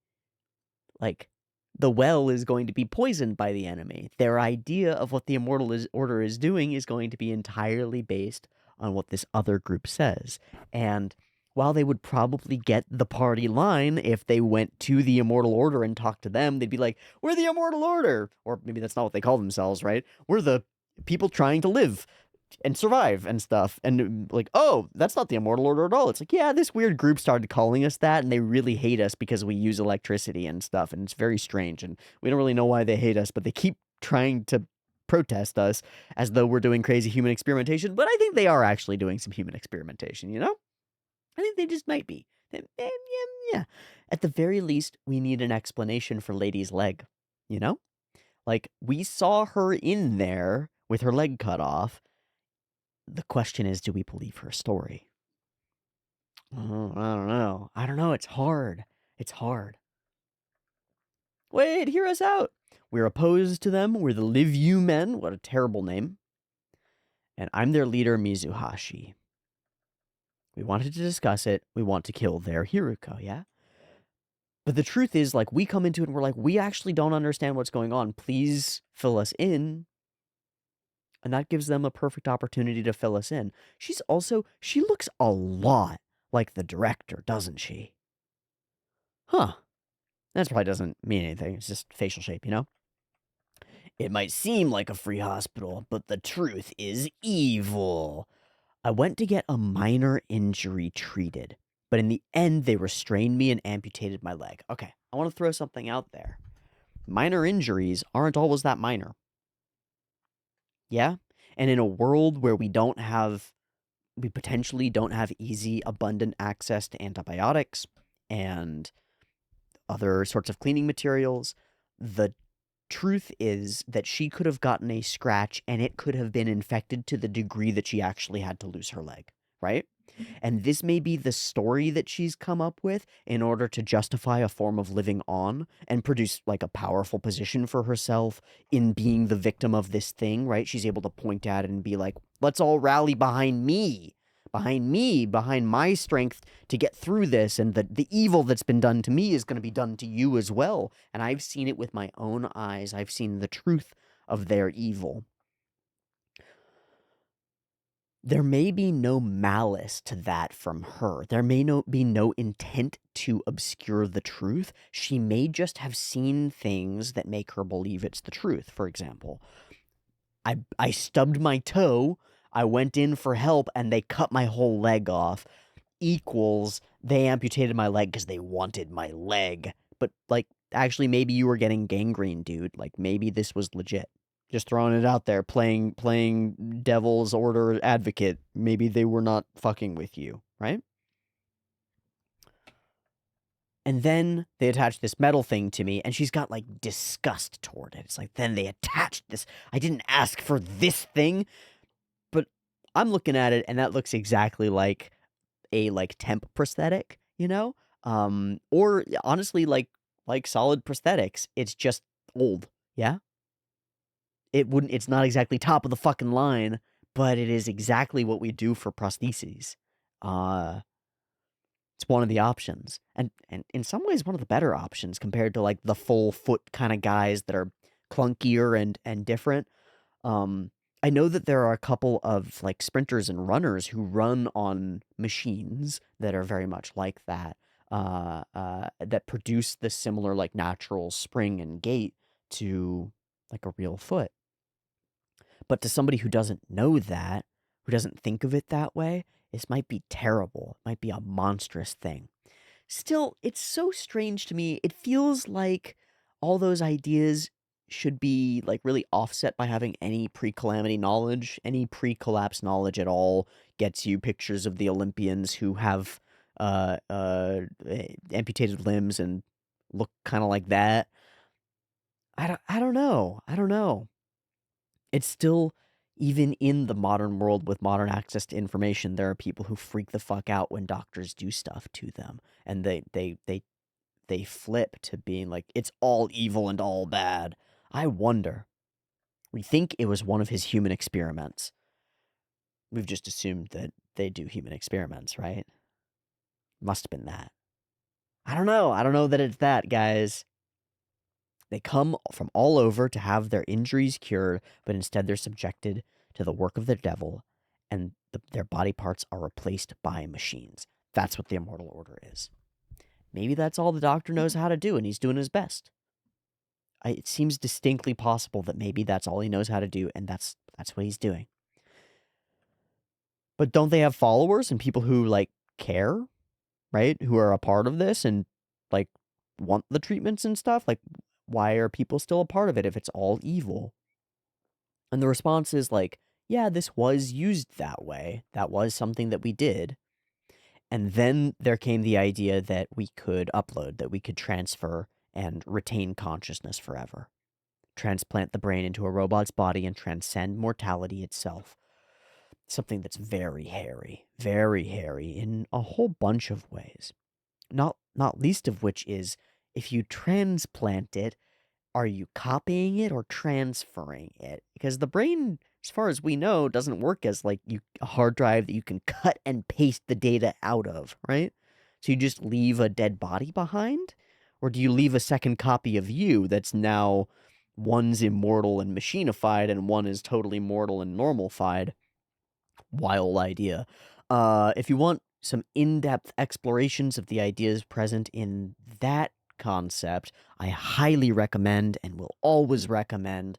like, the well is going to be poisoned by the enemy. Their idea of what the Immortal Order is doing is going to be entirely based on what this other group says. And while they would probably get the party line if they went to the Immortal Order and talked to them, they'd be like, we're the Immortal Order! Or maybe that's not what they call themselves, right? We're the people trying to live and survive and stuff. And like, oh, that's not the Immortal Order at all. It's like, yeah, this weird group started calling us that, and they really hate us because we use electricity and stuff, and it's very strange, and we don't really know why they hate us, but they keep trying to protest us as though we're doing crazy human experimentation, but I think they are actually doing some human experimentation, you know? I think they just might be. Yeah. At the very least, we need an explanation for Lady's leg, you know? Like, we saw her in there with her leg cut off. The question is, do we believe her story? Oh, I don't know. It's hard. It's hard. Wait, hear us out. We're opposed to them. We're the Live You Men. What a terrible name. And I'm their leader, Mizuhashi. We wanted to discuss it. We want to kill their Hiruko, yeah? But the truth is, like, we come into it and we're like, we actually don't understand what's going on. Please fill us in. And that gives them a perfect opportunity to fill us in. She looks a lot like the director, doesn't she? Huh. That probably doesn't mean anything. It's just facial shape, you know? It might seem like a free hospital, but the truth is evil. I went to get a minor injury treated, but in the end, they restrained me and amputated my leg. Okay, I want to throw something out there. Minor injuries aren't always that minor. Yeah? And in a world where we potentially don't have easy, abundant access to antibiotics and other sorts of cleaning materials, the truth is that she could have gotten a scratch and it could have been infected to the degree that she actually had to lose her leg, right? And this may be the story that she's come up with in order to justify a form of living on and produce like a powerful position for herself in being the victim of this thing, right? She's able to point at it and be like, let's all rally behind me, behind my strength to get through this, and the evil that's been done to me is going to be done to you as well. And I've seen it with my own eyes. I've seen the truth of their evil. there may be no malice to that from her. There may be no intent to obscure the truth. She may just have seen things that make her believe it's the truth. For example, I stubbed my toe, I went in for help, and they cut my whole leg off, equals they amputated my leg because they wanted my leg. But, like, actually, maybe you were getting gangrene, dude. Like, maybe this was legit. Just throwing it out there, playing devil's order advocate. Maybe they were not fucking with you, right? And then they attached this metal thing to me, and she's got, like, disgust toward it. It's like, then they attached this. I didn't ask for this thing. But I'm looking at it, and that looks exactly like a, like, temp prosthetic, you know? Or honestly, like solid prosthetics. It's just old, yeah? It's not exactly top of the fucking line, but it is exactly what we do for prostheses. It's one of the options. And in some ways, one of the better options compared to, like, the full foot kind of guys that are clunkier and different. I know that there are a couple of, like, sprinters and runners who run on machines that are very much like that, that produce the similar, like, natural spring and gait to, like, a real foot. But to somebody who doesn't know that, who doesn't think of it that way, this might be terrible. It might be a monstrous thing. Still, it's so strange to me. It feels like all those ideas should be, like, really offset by having any pre-calamity knowledge. Any pre-collapse knowledge at all gets you pictures of the Olympians who have amputated limbs and look kind of like that. I don't know. I don't know. It's still, even in the modern world with modern access to information, there are people who freak the fuck out when doctors do stuff to them, and they flip to being like, it's all evil and all bad. I wonder. We think it was one of his human experiments. We've just assumed that they do human experiments, right? Must have been that. I don't know. I don't know that it's that, guys. They come from all over to have their injuries cured, but instead they're subjected to the work of the devil, and their body parts are replaced by machines. That's what the Immortal Order is. Maybe that's all the Doctor knows how to do, and he's doing his best. It seems distinctly possible that maybe that's all he knows how to do, and that's what he's doing. But don't they have followers and people who, like, care, right? Who are a part of this and, like, want the treatments and stuff? Like, why are people still a part of it if it's all evil? And the response is, like, yeah, this was used that way. That was something that we did. And then there came the idea that we could upload, that we could transfer and retain consciousness forever. Transplant the brain into a robot's body and transcend mortality itself. Something that's very hairy in a whole bunch of ways. Not least of which is, if you transplant it, are you copying it or transferring it? Because the brain, as far as we know, doesn't work as, like, a hard drive that you can cut and paste the data out of, right? So you just leave a dead body behind? Or do you leave a second copy of you that's now, one's immortal and machinified and one is totally mortal and normalified? Wild idea. If you want some in-depth explorations of the ideas present in that concept, I highly recommend and will always recommend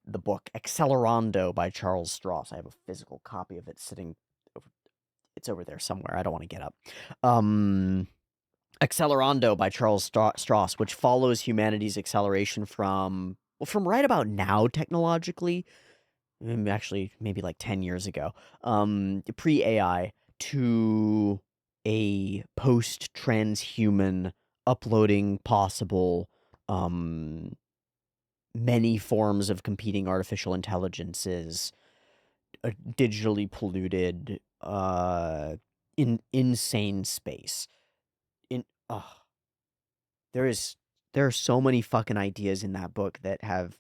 the book Accelerando by Charles Stross. I have a physical copy of it sitting over, it's over there somewhere. I don't want to get up. Accelerando by Charles Stross, which follows humanity's acceleration from right about now technologically, actually maybe like 10 years ago, pre-AI, to a post-transhuman uploading possible many forms of competing artificial intelligences, digitally polluted, insane space. There are so many fucking ideas in that book that have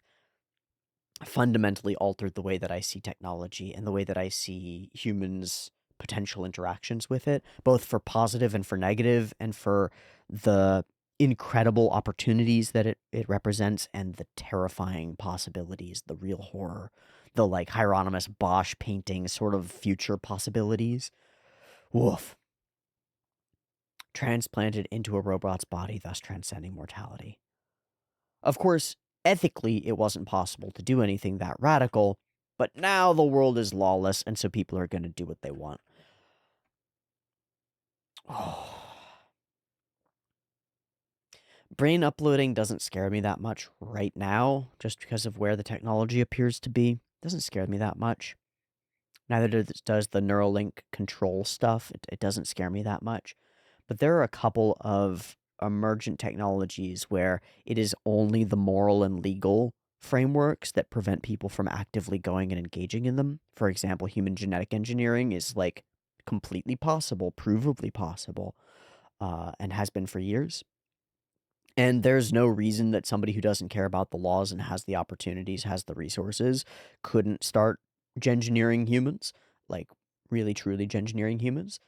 fundamentally altered the way that I see technology and the way that I see humans' potential interactions with it, both for positive and for negative, and for the incredible opportunities that it represents and the terrifying possibilities, the real horror the like Hieronymus Bosch painting sort of future possibilities. Woof. Transplanted into a robot's body, thus transcending mortality. Of course, ethically, it wasn't possible to do anything that radical, but now the world is lawless, and so people are going to do what they want. Oh. Brain uploading doesn't scare me that much right now, just because of where the technology appears to be. It doesn't scare me that much. Neither does the Neuralink control stuff. It doesn't scare me that much. But there are a couple of emergent technologies where it is only the moral and legal frameworks that prevent people from actively going and engaging in them. For example, human genetic engineering is like completely possible, provably possible, and has been for years. And there's no reason that somebody who doesn't care about the laws and has the opportunities, has the resources, couldn't start gengineering humans, like really truly gengineering humans.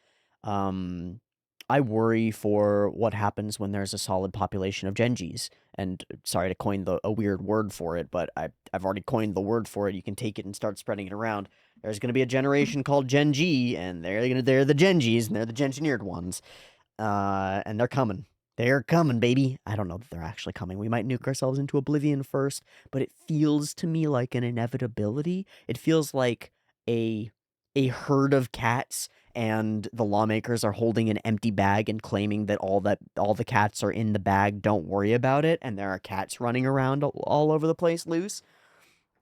I worry for what happens when there's a solid population of Gengis. And sorry to coin a weird word for it, but I've already coined the word for it. You can take it and start spreading it around. There's going to be a generation called Gen G, and they're the Gengis, and they're the gengineered ones. And they're coming. They're coming, baby. I don't know that they're actually coming. We might nuke ourselves into oblivion first, but it feels to me like an inevitability. It feels like a herd of cats, and the lawmakers are holding an empty bag and claiming that all the cats are in the bag. Don't worry about it, and there are cats running around all over the place loose.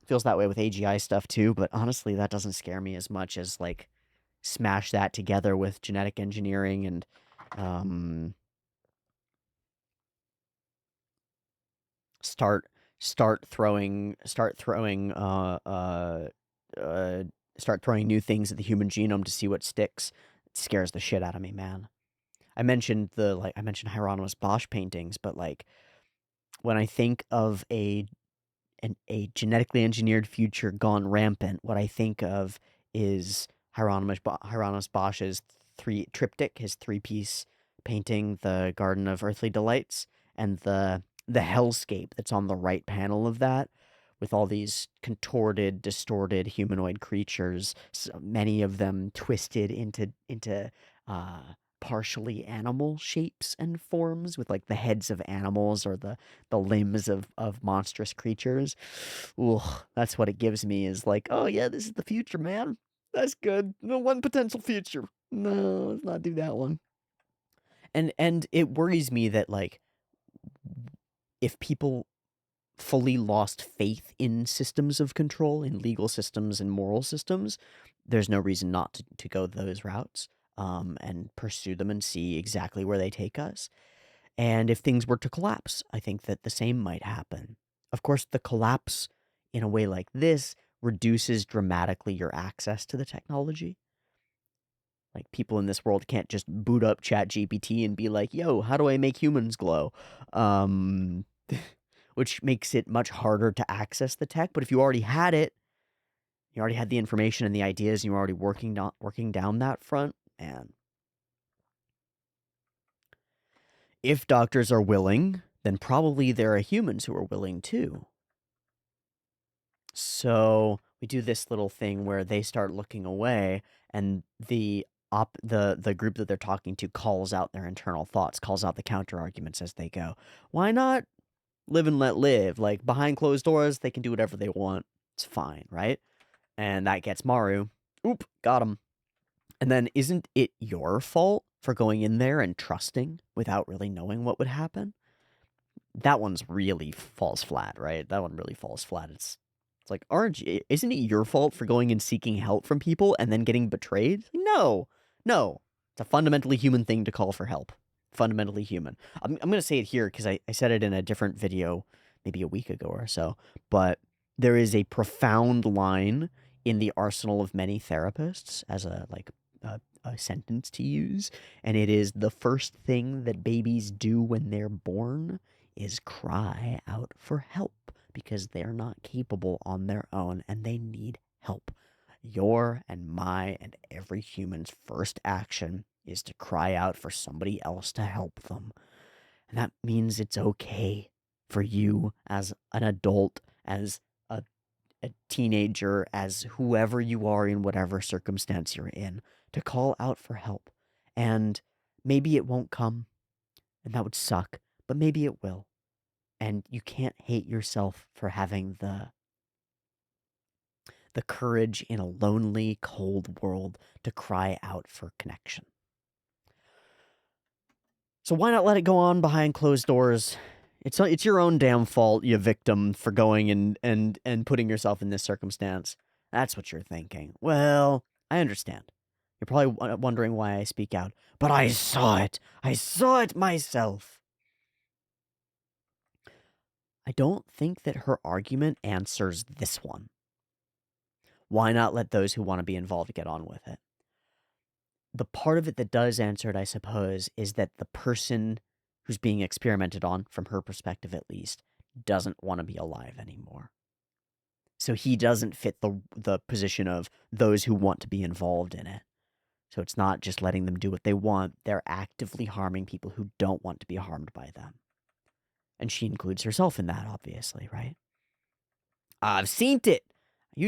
Feels that way with AGI stuff too, but honestly, that doesn't scare me as much as like smash that together with genetic engineering and start throwing new things at the human genome to see what sticks. It scares the shit out of me, man. I mentioned Hieronymus Bosch paintings, but like when I think of a genetically engineered future gone rampant, what I think of is Hieronymus Bosch's his 3-piece painting, The Garden of Earthly Delights, and the hellscape that's on the right panel of that, with all these contorted, distorted humanoid creatures, so many of them twisted into partially animal shapes and forms, with like the heads of animals or the limbs of monstrous creatures. Ooh, that's what it gives me, is like, oh yeah, this is the future, man. That's good. The one potential future. No, let's not do that one. And it worries me that like if people fully lost faith in systems of control, in legal systems and moral systems, there's no reason not to go those routes, and pursue them and see exactly where they take us. And if things were to collapse, I think that the same might happen. Of course, the collapse in a way like this reduces dramatically your access to the technology. Like, people in this world can't just boot up ChatGPT and be like, yo, how do I make humans glow? Which makes it much harder to access the tech. But if you already had it, you already had the information and the ideas, and you were already working down that front, and if doctors are willing, then probably there are humans who are willing too. So we do this little thing where they start looking away, and the group that they're talking to calls out their internal thoughts, calls out the counter arguments as they go. Why not live and let live? Like, behind closed doors, they can do whatever they want. It's fine, right? And that gets Maru. Oop, got him. And then, isn't it your fault for going in there and trusting without really knowing what would happen? That one's really falls flat, right? That one really falls flat. It's like, isn't it your fault for going and seeking help from people and then getting betrayed? No. It's a fundamentally human thing to call for help. Fundamentally human. I'm going to say it here because I said it in a different video maybe a week ago or so, but there is a profound line in the arsenal of many therapists as a sentence to use, and it is: the first thing that babies do when they're born is cry out for help, because they're not capable on their own and they need help. Your and my and every human's first action is to cry out for somebody else to help them. And that means it's okay for you as an adult, as a teenager, as whoever you are in whatever circumstance you're in, to call out for help. And maybe it won't come, and that would suck, but maybe it will. And you can't hate yourself for having the courage in a lonely, cold world to cry out for connection. So why not let it go on behind closed doors? It's your own damn fault, you victim, for going and putting yourself in this circumstance. That's what you're thinking. Well, I understand. You're probably wondering why I speak out. But I saw it. I saw it myself. I don't think that her argument answers this one. Why not let those who want to be involved get on with it? The part of it that does answer it, I suppose, is that the person who's being experimented on, from her perspective at least, doesn't want to be alive anymore. So he doesn't fit the position of those who want to be involved in it. So it's not just letting them do what they want. They're actively harming people who don't want to be harmed by them. And she includes herself in that, obviously, right? I've seen it. You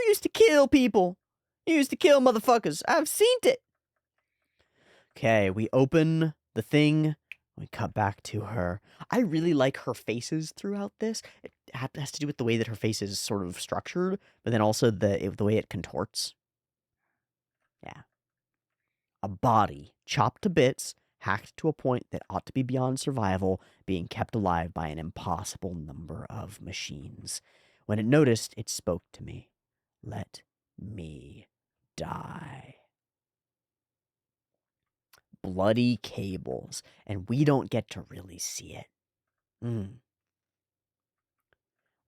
used to kill people. You used to kill motherfuckers. I've seen it. Okay, we open the thing. We cut back to her. I really like her faces throughout this. It has to do with the way that her face is sort of structured, but then also the way it contorts. Yeah. A body chopped to bits, hacked to a point that ought to be beyond survival, being kept alive by an impossible number of machines. When it noticed, it spoke to me. Let me die. Bloody cables, and we don't get to really see it.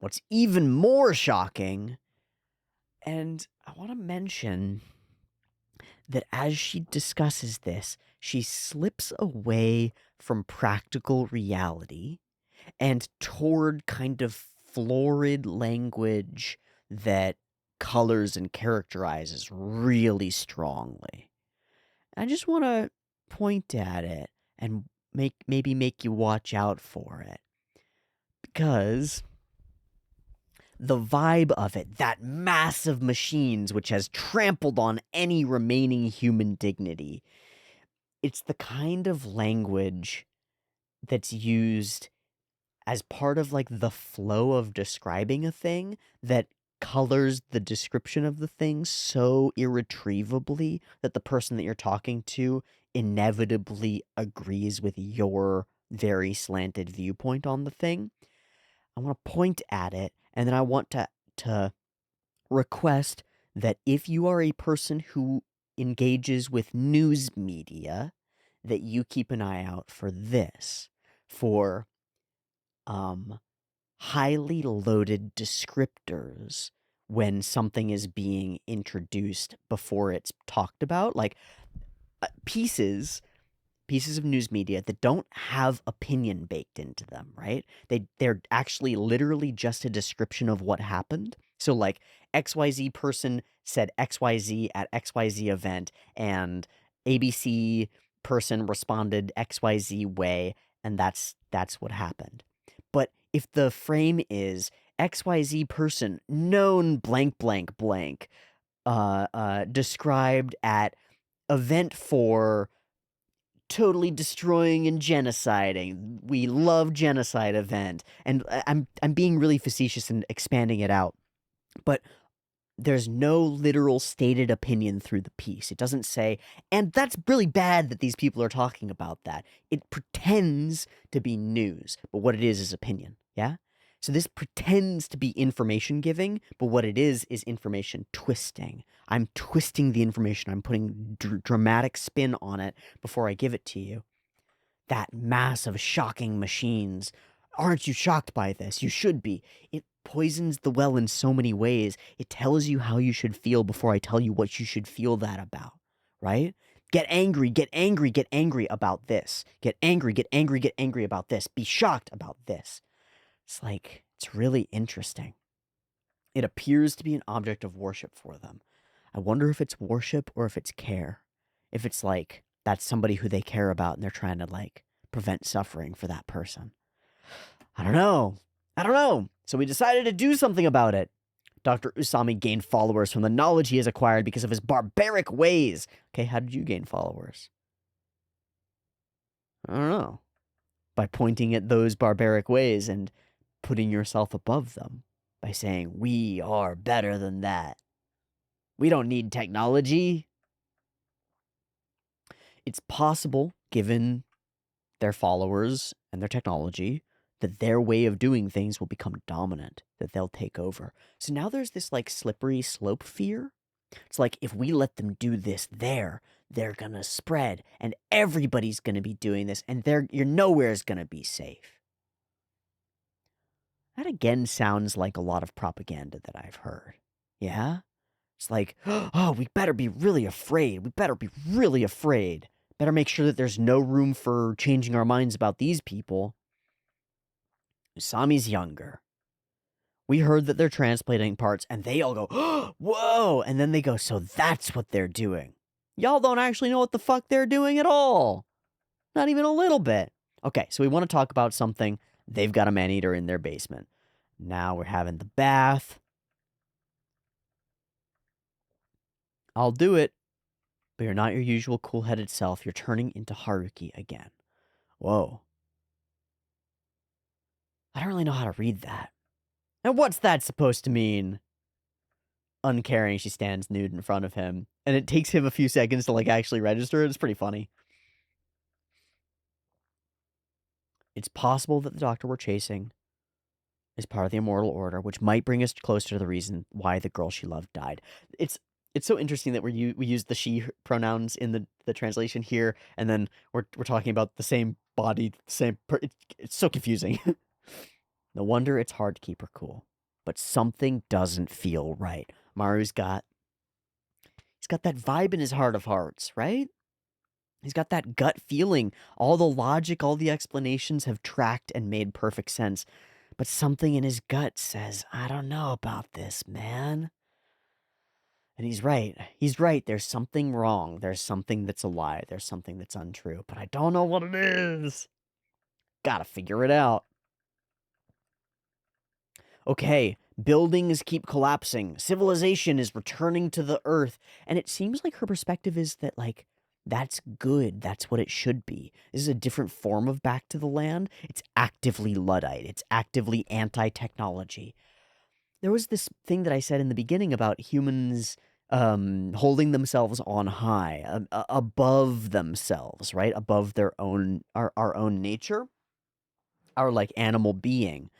What's even more shocking, and I want to mention that as she discusses this, she slips away from practical reality and toward kind of florid language that colors and characterizes really strongly. I just want to point at it and maybe make you watch out for it. Because the vibe of it, that mass of machines which has trampled on any remaining human dignity, it's the kind of language that's used as part of like the flow of describing a thing that colors the description of the thing so irretrievably that the person that you're talking to inevitably agrees with your very slanted viewpoint on the thing. I want to point at it, and then I want to request that if you are a person who engages with news media, that you keep an eye out for this, for highly loaded descriptors when something is being introduced before it's talked about, like pieces of news media that don't have opinion baked into them, right? They're actually literally just a description of what happened. So like XYZ person said XYZ at XYZ event, and ABC person responded XYZ way, and that's what happened. But if the frame is XYZ person known blank blank blank described at event for totally destroying and genociding, we love genocide event, and I'm being really facetious and expanding it out, but there's no literal stated opinion through the piece. It doesn't say, and that's really bad that these people are talking about that. It pretends to be news, but what it is opinion, yeah? So this pretends to be information giving, but what it is information twisting. I'm twisting the information. I'm putting dramatic spin on it before I give it to you. That mass of shocking machines. Aren't you shocked by this? You should be. It poisons the well in so many ways. It tells you how you should feel before I tell you what you should feel that about, right? Get angry, get angry, get angry about this. Get angry, get angry, get angry about this. Be shocked about this. It's like, it's really interesting. It appears to be an object of worship for them. I wonder if it's worship or if it's care. If it's like, that's somebody who they care about and they're trying to like prevent suffering for that person. I don't know. So we decided to do something about it. Dr. Usami gained followers from the knowledge he has acquired because of his barbaric ways. Okay, how did you gain followers? I don't know. By pointing at those barbaric ways and putting yourself above them. By saying, we are better than that. We don't need technology. It's possible, given their followers and their technology, that their way of doing things will become dominant, that they'll take over. So now there's this like slippery slope fear. It's like, if we let them do this there, they're gonna spread, and everybody's gonna be doing this, and you're nowhere's gonna be safe. That again sounds like a lot of propaganda that I've heard. Yeah? It's like, oh, we better be really afraid. We better be really afraid. Better make sure that there's no room for changing our minds about these people. Usami's younger. We heard that they're transplanting parts, and they all go, whoa! And then they go, so that's what they're doing. Y'all don't actually know what the fuck they're doing at all. Not even a little bit. Okay, so we want to talk about something. They've got a man-eater in their basement. Now we're having the bath. I'll do it. But you're not your usual cool-headed self. You're turning into Haruki again. Whoa. I don't really know how to read that. And what's that supposed to mean? Uncaring, she stands nude in front of him. And it takes him a few seconds to, like, actually register it. It's pretty funny. It's possible that the doctor we're chasing is part of the Immortal Order, which might bring us closer to the reason why the girl she loved died. It's so interesting that we use the she pronouns in the translation here, and then we're talking about the same body, it's so confusing. No wonder it's hard to keep her cool. But something doesn't feel right. He's got that vibe in his heart of hearts, right? He's got that gut feeling. All the logic, all the explanations have tracked and made perfect sense. But something in his gut says, I don't know about this, man. And he's right. He's right. There's something wrong. There's something that's a lie. There's something that's untrue. But I don't know what it is. Gotta figure it out. Okay, buildings keep collapsing. Civilization is returning to the earth. And it seems like her perspective is that, like, that's good. That's what it should be. This is a different form of back to the land. It's actively Luddite. It's actively anti-technology. There was this thing that I said in the beginning about humans holding themselves on high, above themselves, right? Above their own, our own nature, our, like, animal being.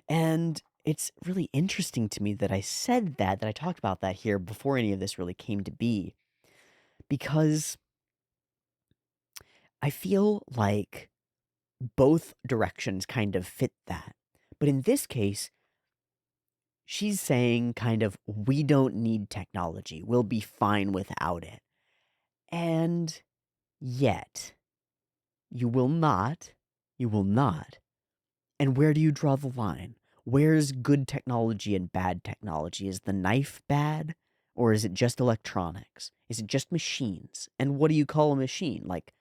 And it's really interesting to me that I said that I talked about that here before any of this really came to be. Because I feel like both directions kind of fit that. But in this case, she's saying kind of, we don't need technology. We'll be fine without it. And yet, you will not. You will not. And where do you draw the line? Where's good technology and bad technology? Is the knife bad? Or is it just electronics? Is it just machines? And what do you call a machine? Like,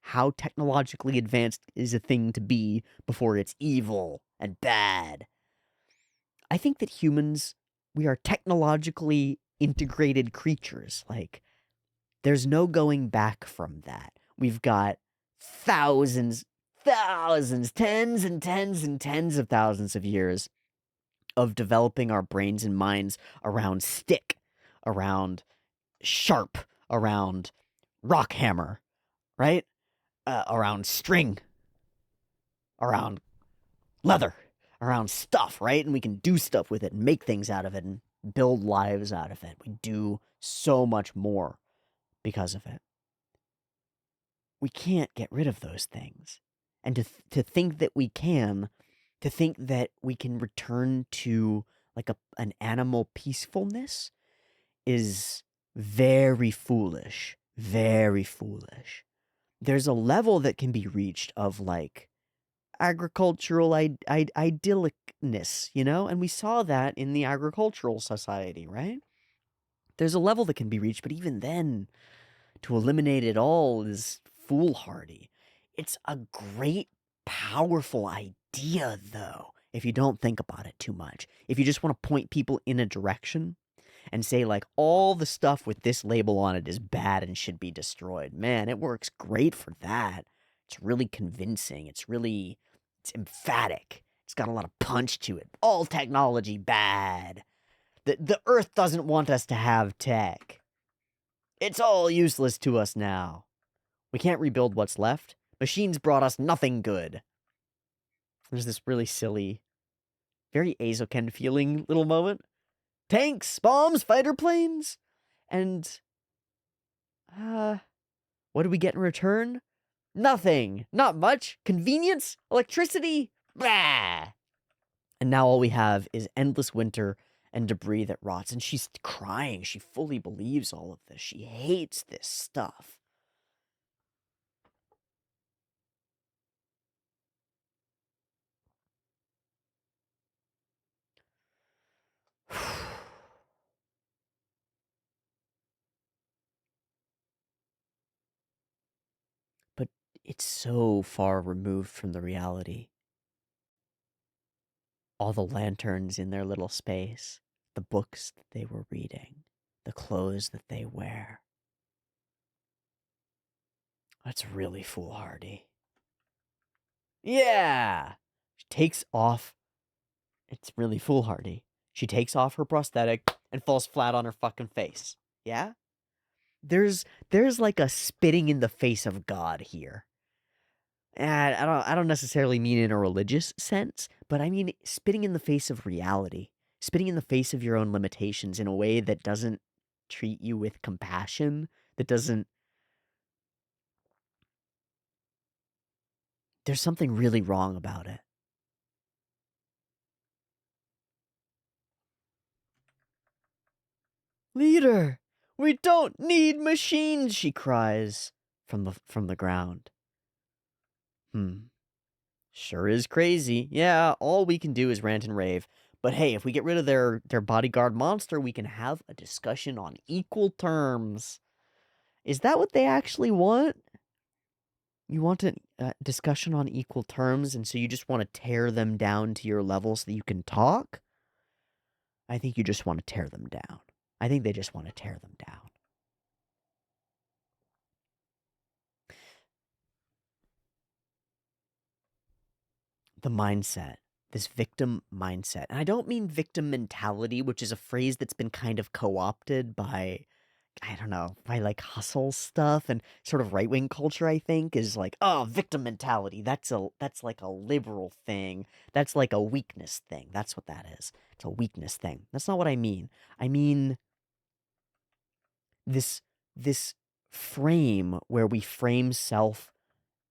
how technologically advanced is a thing to be before it's evil and bad? I think that humans, we are technologically integrated creatures. Like, there's no going back from that. We've got thousands, tens and tens and tens of thousands of years of developing our brains and minds around stick, around sharp, around rock hammer, right? Around string, around leather, around stuff, right? And we can do stuff with it and make things out of it and build lives out of it. We do so much more because of it. We can't get rid of those things. And to think that we can, to think that we can return to like an animal peacefulness is very foolish. Very foolish. There's a level that can be reached of like agricultural idyllicness, you know? And we saw that in the agricultural society, right? There's a level that can be reached, but even then, to eliminate it all is foolhardy. It's a great, powerful idea, though. if you don't think about it too much. If you just want to point people in a direction and say, like, all the stuff with this label on it is bad and should be destroyed, man, it works great for that. It's really convincing. It's emphatic. It's got a lot of punch to it. All technology bad. The Earth doesn't want us to have tech. It's all useless to us now. We can't rebuild what's left. Machines brought us nothing good. There's this really silly, very Azoken feeling little moment. Tanks, bombs, fighter planes. And, what do we get in return? Nothing. Not much. Convenience? Electricity? Bah! And now all we have is endless winter and debris that rots. And she's crying. She fully believes all of this. She hates this stuff. But it's so far removed from the reality. All the lanterns in their little space, the books that they were reading, the clothes that they wear. That's really foolhardy. Yeah! She takes off. It's really foolhardy. She takes off her prosthetic and falls flat on her fucking face. Yeah? There's like a spitting in the face of God here. And I don't necessarily mean in a religious sense, but I mean spitting in the face of reality. Spitting in the face of your own limitations in a way that doesn't treat you with compassion, that doesn't... There's something really wrong about it. Leader, we don't need machines, she cries from the ground. Sure is crazy. Yeah, all we can do is rant and rave. But hey, if we get rid of their bodyguard monster, we can have a discussion on equal terms. Is that what they actually want? You want a discussion on equal terms, and so you just want to tear them down to your level so that you can talk? I think you just want to tear them down. I think they just want to tear them down. The mindset, this victim mindset. And I don't mean victim mentality, which is a phrase that's been kind of co-opted by, I don't know, by like hustle stuff and sort of right-wing culture, I think, is like, oh, victim mentality. That's like a liberal thing. That's like a weakness thing. That's what that is. It's a weakness thing. That's not what I mean. I mean this frame where we frame self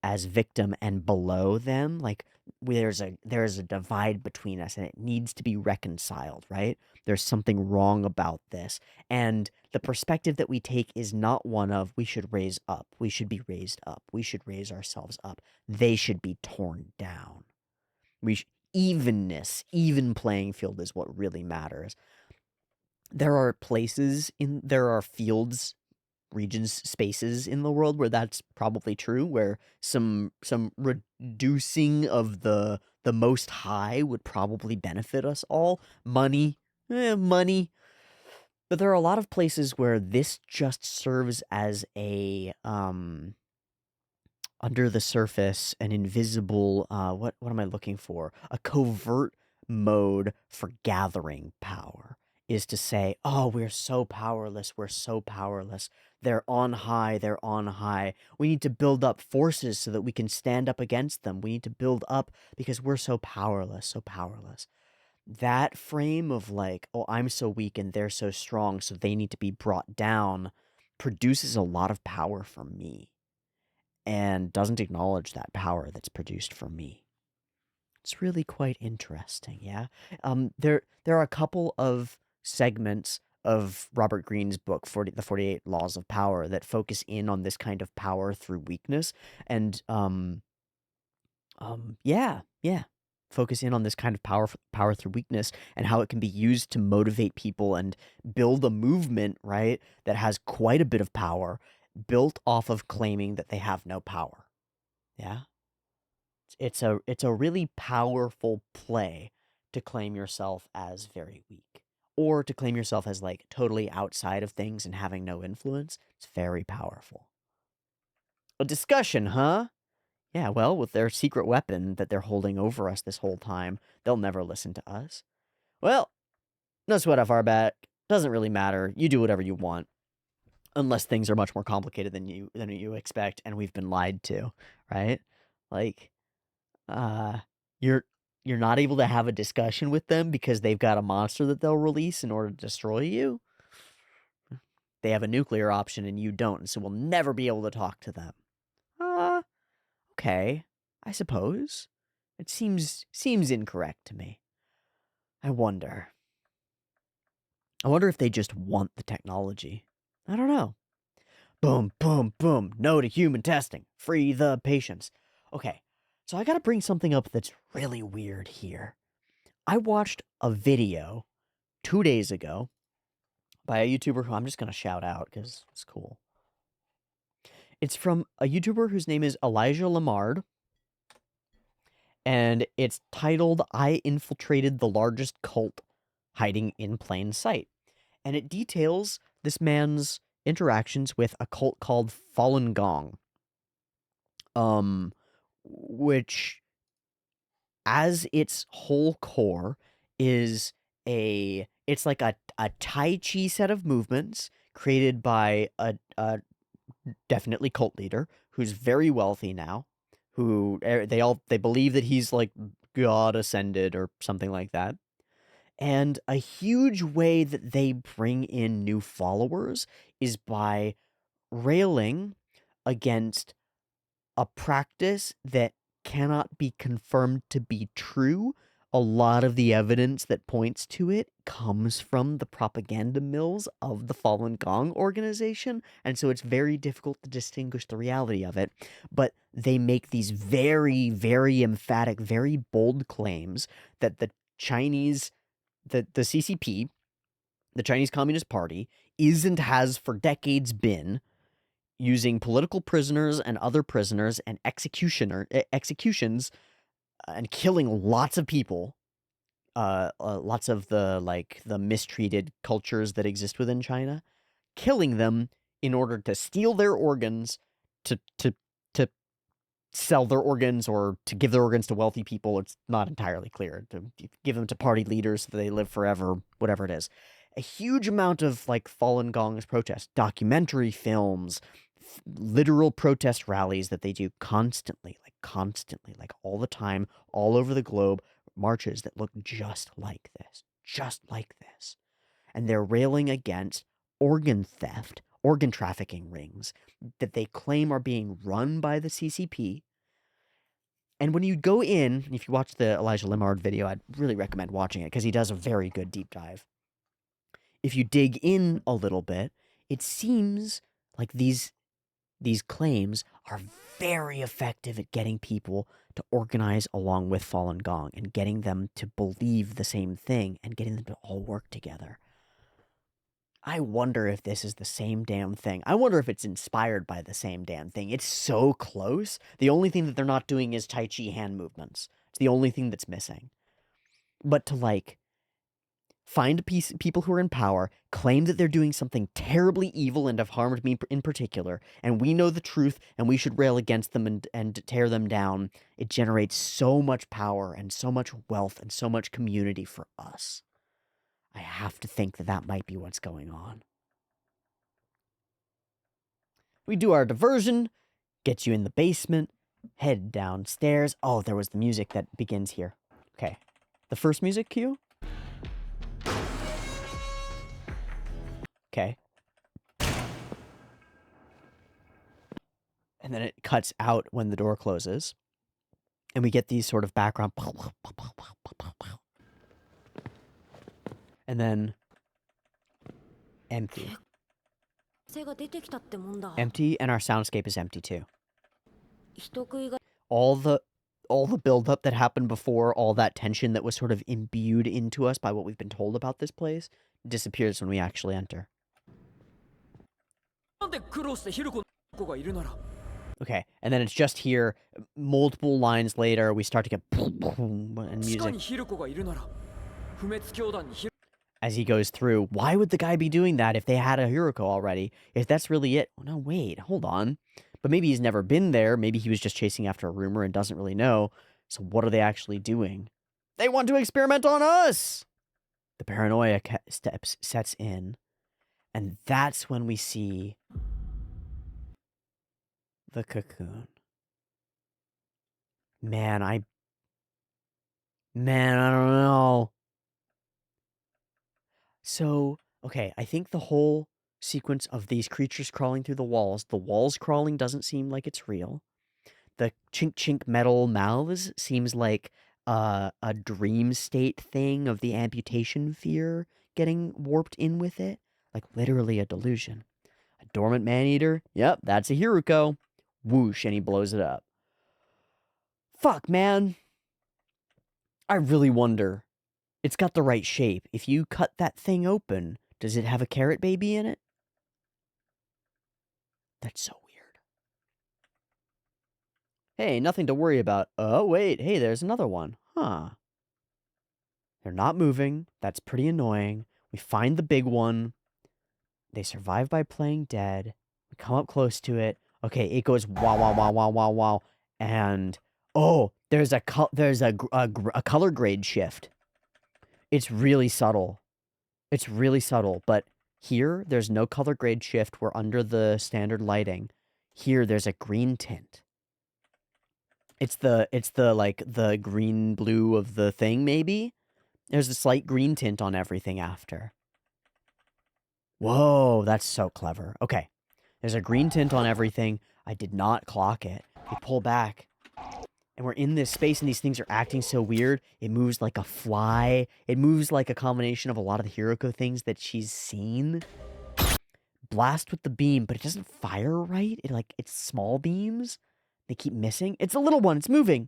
as victim and below them, like there's a divide between us and it needs to be reconciled, right? There's something wrong about this. And the perspective that we take is not one of we should raise up, we should be raised up, we should raise ourselves up. They should be torn down. Evenness, even playing field is what really matters. There are fields, regions, spaces in the world where that's probably true, where some reducing of the most high would probably benefit us all. Money. But there are a lot of places where this just serves as a under the surface, an invisible, what am I looking for? A covert mode for gathering power, is to say, oh, we're so powerless, they're on high, we need to build up forces so that we can stand up against them, we need to build up because we're so powerless. That frame of like, oh, I'm so weak and they're so strong, so they need to be brought down, produces a lot of power for me and doesn't acknowledge that power that's produced for me. It's really quite interesting, yeah? There are a couple of segments of Robert Greene's book, The 48 Laws of Power, that focus in on this kind of power through weakness, and, yeah. Focus in on this kind of power through weakness and how it can be used to motivate people and build a movement, right, that has quite a bit of power, built off of claiming that they have no power. Yeah? It's a really powerful play to claim yourself as very weak, or to claim yourself as like totally outside of things and having no influence. It's very powerful. A discussion, huh? Yeah, well, with their secret weapon that they're holding over us this whole time, they'll never listen to us. Well, no sweat off our back. Doesn't really matter. You do whatever you want. Unless things are much more complicated than you expect, and we've been lied to, right? Like, you're not able to have a discussion with them because they've got a monster that they'll release in order to destroy you. They have a nuclear option and you don't, and so we'll never be able to talk to them. Okay, I suppose. It seems incorrect to me. I wonder if they just want the technology. I don't know. Boom, boom, boom. No to human testing. Free the patients. Okay, so I gotta bring something up that's really weird here. I watched a video 2 days ago by a YouTuber who I'm just gonna shout out because it's cool. It's from a YouTuber whose name is Elijah Lamard, and it's titled, "I Infiltrated the Largest Cult Hiding in Plain Sight." And it details this man's interactions with a cult called Falun Gong. Which, as its whole core, is it's like a Tai Chi set of movements created by a definitely cult leader who's very wealthy now, who they believe that he's like God ascended or something like that. And a huge way that they bring in new followers is by railing against a practice that cannot be confirmed to be true. A lot of the evidence that points to it comes from the propaganda mills of the Falun Gong organization, and so it's very difficult to distinguish the reality of it. But they make these very, very emphatic, very bold claims that the CCP, the Chinese Communist Party, is and has for decades been using political prisoners and other prisoners and executions and killing lots of people, lots of the mistreated cultures that exist within China, killing them in order to steal their organs, to sell their organs, or to give their organs to wealthy people. It's not entirely clear. To give them to party leaders so they live forever, whatever it is. A huge amount of like Falun Gong's protests, documentary films, literal protest rallies that they do constantly, like all the time, all over the globe, marches that look just like this. And they're railing against organ theft, organ trafficking rings that they claim are being run by the CCP. And when you go in, if you watch the Elijah Lamard video, I'd really recommend watching it because he does a very good deep dive. If you dig in a little bit, it seems like these claims are very effective at getting people to organize along with Falun Gong and getting them to believe the same thing and getting them to all work together. I wonder if this is the same damn thing. I wonder if it's inspired by the same damn thing. It's so close. The only thing that they're not doing is Tai Chi hand movements. It's the only thing that's missing. But to like find people who are in power, claim that they're doing something terribly evil and have harmed me in particular, and we know the truth and we should rail against them and tear them down, it generates so much power and so much wealth and so much community for us. I have to think that might be what's going on. We do our diversion, gets you in the basement, head downstairs. Oh, there was the music that begins here. Okay, the first music cue. Okay. And then it cuts out when the door closes. And we get these sort of background. And then empty. Empty, and our soundscape is empty too. All the buildup that happened before, all that tension that was sort of imbued into us by what we've been told about this place, disappears when we actually enter. Okay, and then it's just here, multiple lines later, we start to get boom, boom, and music. As he goes through, why would the guy be doing that if they had a Hiroko already? If that's really it. Oh, no, wait, hold on. But maybe he's never been there. Maybe he was just chasing after a rumor and doesn't really know. So what are they actually doing? They want to experiment on us! The paranoia sets in. And that's when we see the cocoon. Man, I don't know. So, okay, I think the whole sequence of these creatures crawling through the walls crawling doesn't seem like it's real. The chink metal mouths seems like a dream state thing of the amputation fear getting warped in with it. Like literally a delusion. A dormant man-eater? Yep, that's a Hiroko. Whoosh, and he blows it up. Fuck, man. I really wonder. It's got the right shape. If you cut that thing open, does it have a carrot baby in it? That's so weird. Hey, nothing to worry about. Oh, wait. Hey, there's another one. Huh. They're not moving. That's pretty annoying. We find the big one. They survive by playing dead. We come up close to it. Okay, it goes wow, wow, wow, wow, wow, wow. And, oh, there's a color grade shift. It's really subtle. It's really subtle, but here, there's no color grade shift. We're under the standard lighting. Here, there's a green tint. It's the like, the green-blue of the thing, maybe? There's a slight green tint on everything after. Whoa, that's so clever. Okay, there's a green tint on everything. I did not clock it. We pull back, and we're in this space, and these things are acting so weird. It moves like a fly. It moves like a combination of a lot of the Hiroko things that she's seen. Blast with the beam, but it doesn't fire right. It's small beams. They keep missing. It's a little one. It's moving.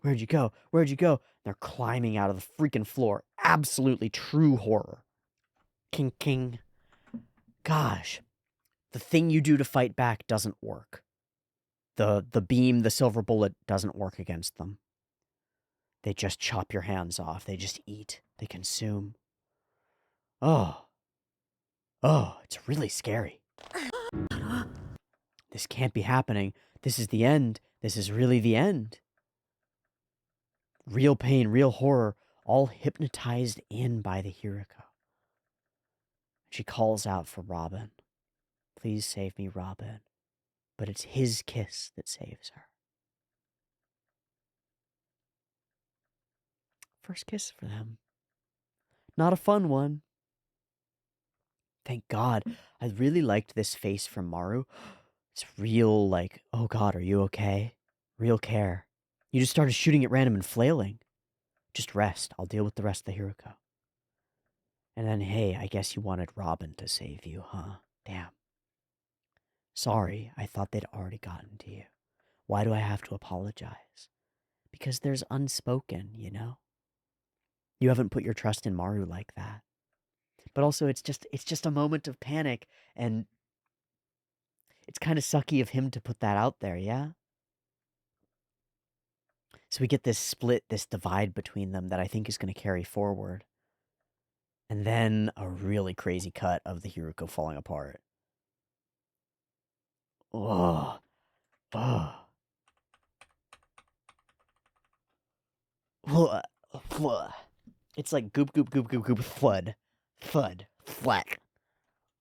Where'd you go? Where'd you go? They're climbing out of the freaking floor. Absolutely true horror. King, king. Gosh. The thing you do to fight back doesn't work. The beam, the silver bullet doesn't work against them. They just chop your hands off. They just eat. They consume. Oh. Oh, it's really scary. This can't be happening. This is the end. This is really the end. Real pain, real horror, all hypnotized in by the Hiroko. She calls out for Robin. Please save me, Robin. But it's his kiss that saves her. First kiss for them. Not a fun one. Thank God. I really liked this face from Maru. It's real, like, oh God, are you okay? Real care. You just started shooting at random and flailing. Just rest. I'll deal with the rest of the Hiroko. And then, hey, I guess you wanted Robin to save you, huh? Damn. Sorry, I thought they'd already gotten to you. Why do I have to apologize? Because there's unspoken, you know? You haven't put your trust in Maru like that. But also, it's just a moment of panic, and it's kind of sucky of him to put that out there, yeah? So we get this split, this divide between them that I think is going to carry forward. And then a really crazy cut of the Hiroko falling apart. Oh. Oh. It's like goop, goop, goop, goop, goop, flood. Thud. Flack.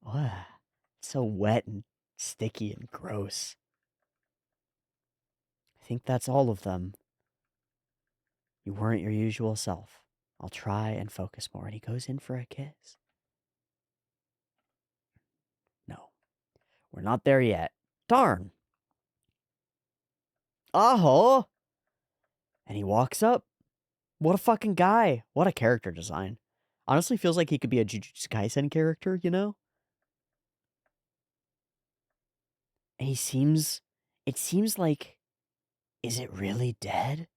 It's so wet and sticky and gross. I think that's all of them. You weren't your usual self. I'll try and focus more. And he goes in for a kiss. No. We're not there yet. Darn. Aho! And he walks up. What a fucking guy. What a character design. Honestly feels like he could be a Jujutsu Kaisen character, you know? And it seems like, is it really dead?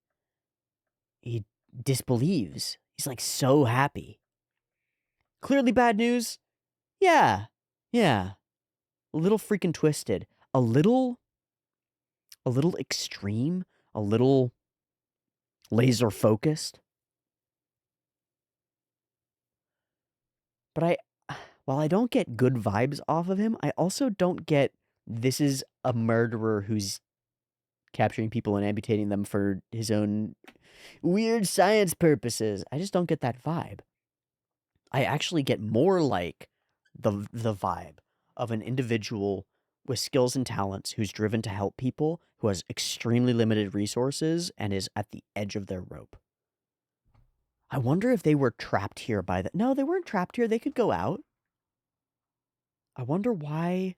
He disbelieves. He's like so happy. Clearly bad news? Yeah. Yeah. A little freaking twisted. A little extreme. A little laser focused. But while I don't get good vibes off of him, I also don't get this is a murderer who's capturing people and amputating them for his own weird science purposes. I just don't get that vibe. I actually get more like the vibe of an individual with skills and talents who's driven to help people, who has extremely limited resources and is at the edge of their rope. I wonder if they were trapped here by the... No, they weren't trapped here. They could go out. I wonder why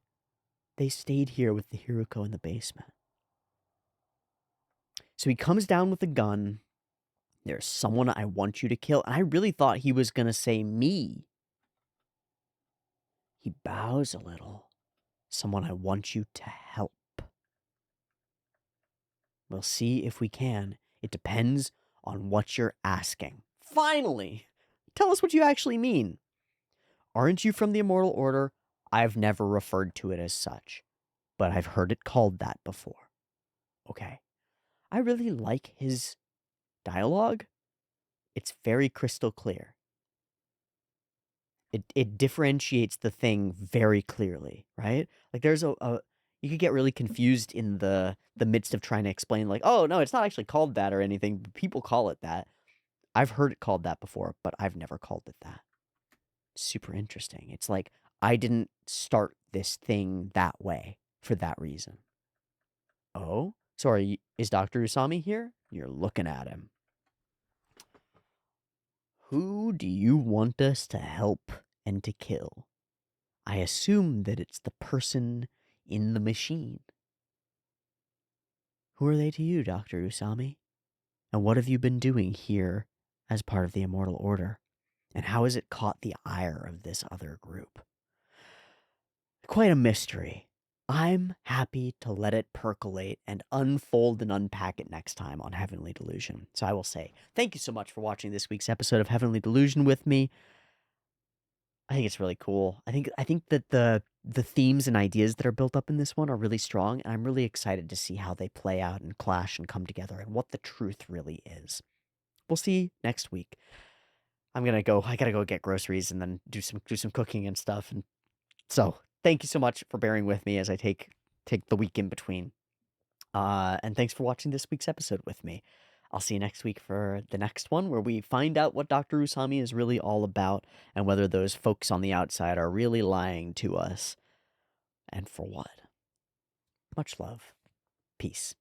they stayed here with the Hiruko in the basement. So he comes down with a gun. There's someone I want you to kill. And I really thought he was going to say me. He bows a little. Someone I want you to help. We'll see if we can. It depends on what you're asking. Finally! Tell us what you actually mean. Aren't you from the Immortal Order? I've never referred to it as such, but I've heard it called that before. Okay. I really like his dialogue. It's very crystal clear. It differentiates the thing very clearly, right? Like there's you could get really confused in the midst of trying to explain, like, oh no, it's not actually called that or anything. But people call it that. I've heard it called that before, but I've never called it that. Super interesting. It's like I didn't start this thing that way for that reason. Oh, sorry, is Dr. Usami here? You're looking at him. Who do you want us to help and to kill? I assume that it's the person in the machine. Who are they to you, Dr. Usami? And what have you been doing here as part of the Immortal Order? And how has it caught the ire of this other group? Quite a mystery. I'm happy to let it percolate and unfold and unpack it next time on Heavenly Delusion. So I will say, thank you so much for watching this week's episode of Heavenly Delusion with me. I think it's really cool. I think that the themes and ideas that are built up in this one are really strong, and I'm really excited to see how they play out and clash and come together and what the truth really is. We'll see next week. I gotta go get groceries and then do some cooking and stuff. And so thank you so much for bearing with me as I take the week in between. And thanks for watching this week's episode with me. I'll see you next week for the next one, where we find out what Dr. Usami is really all about and whether those folks on the outside are really lying to us. And for what? Much love. Peace.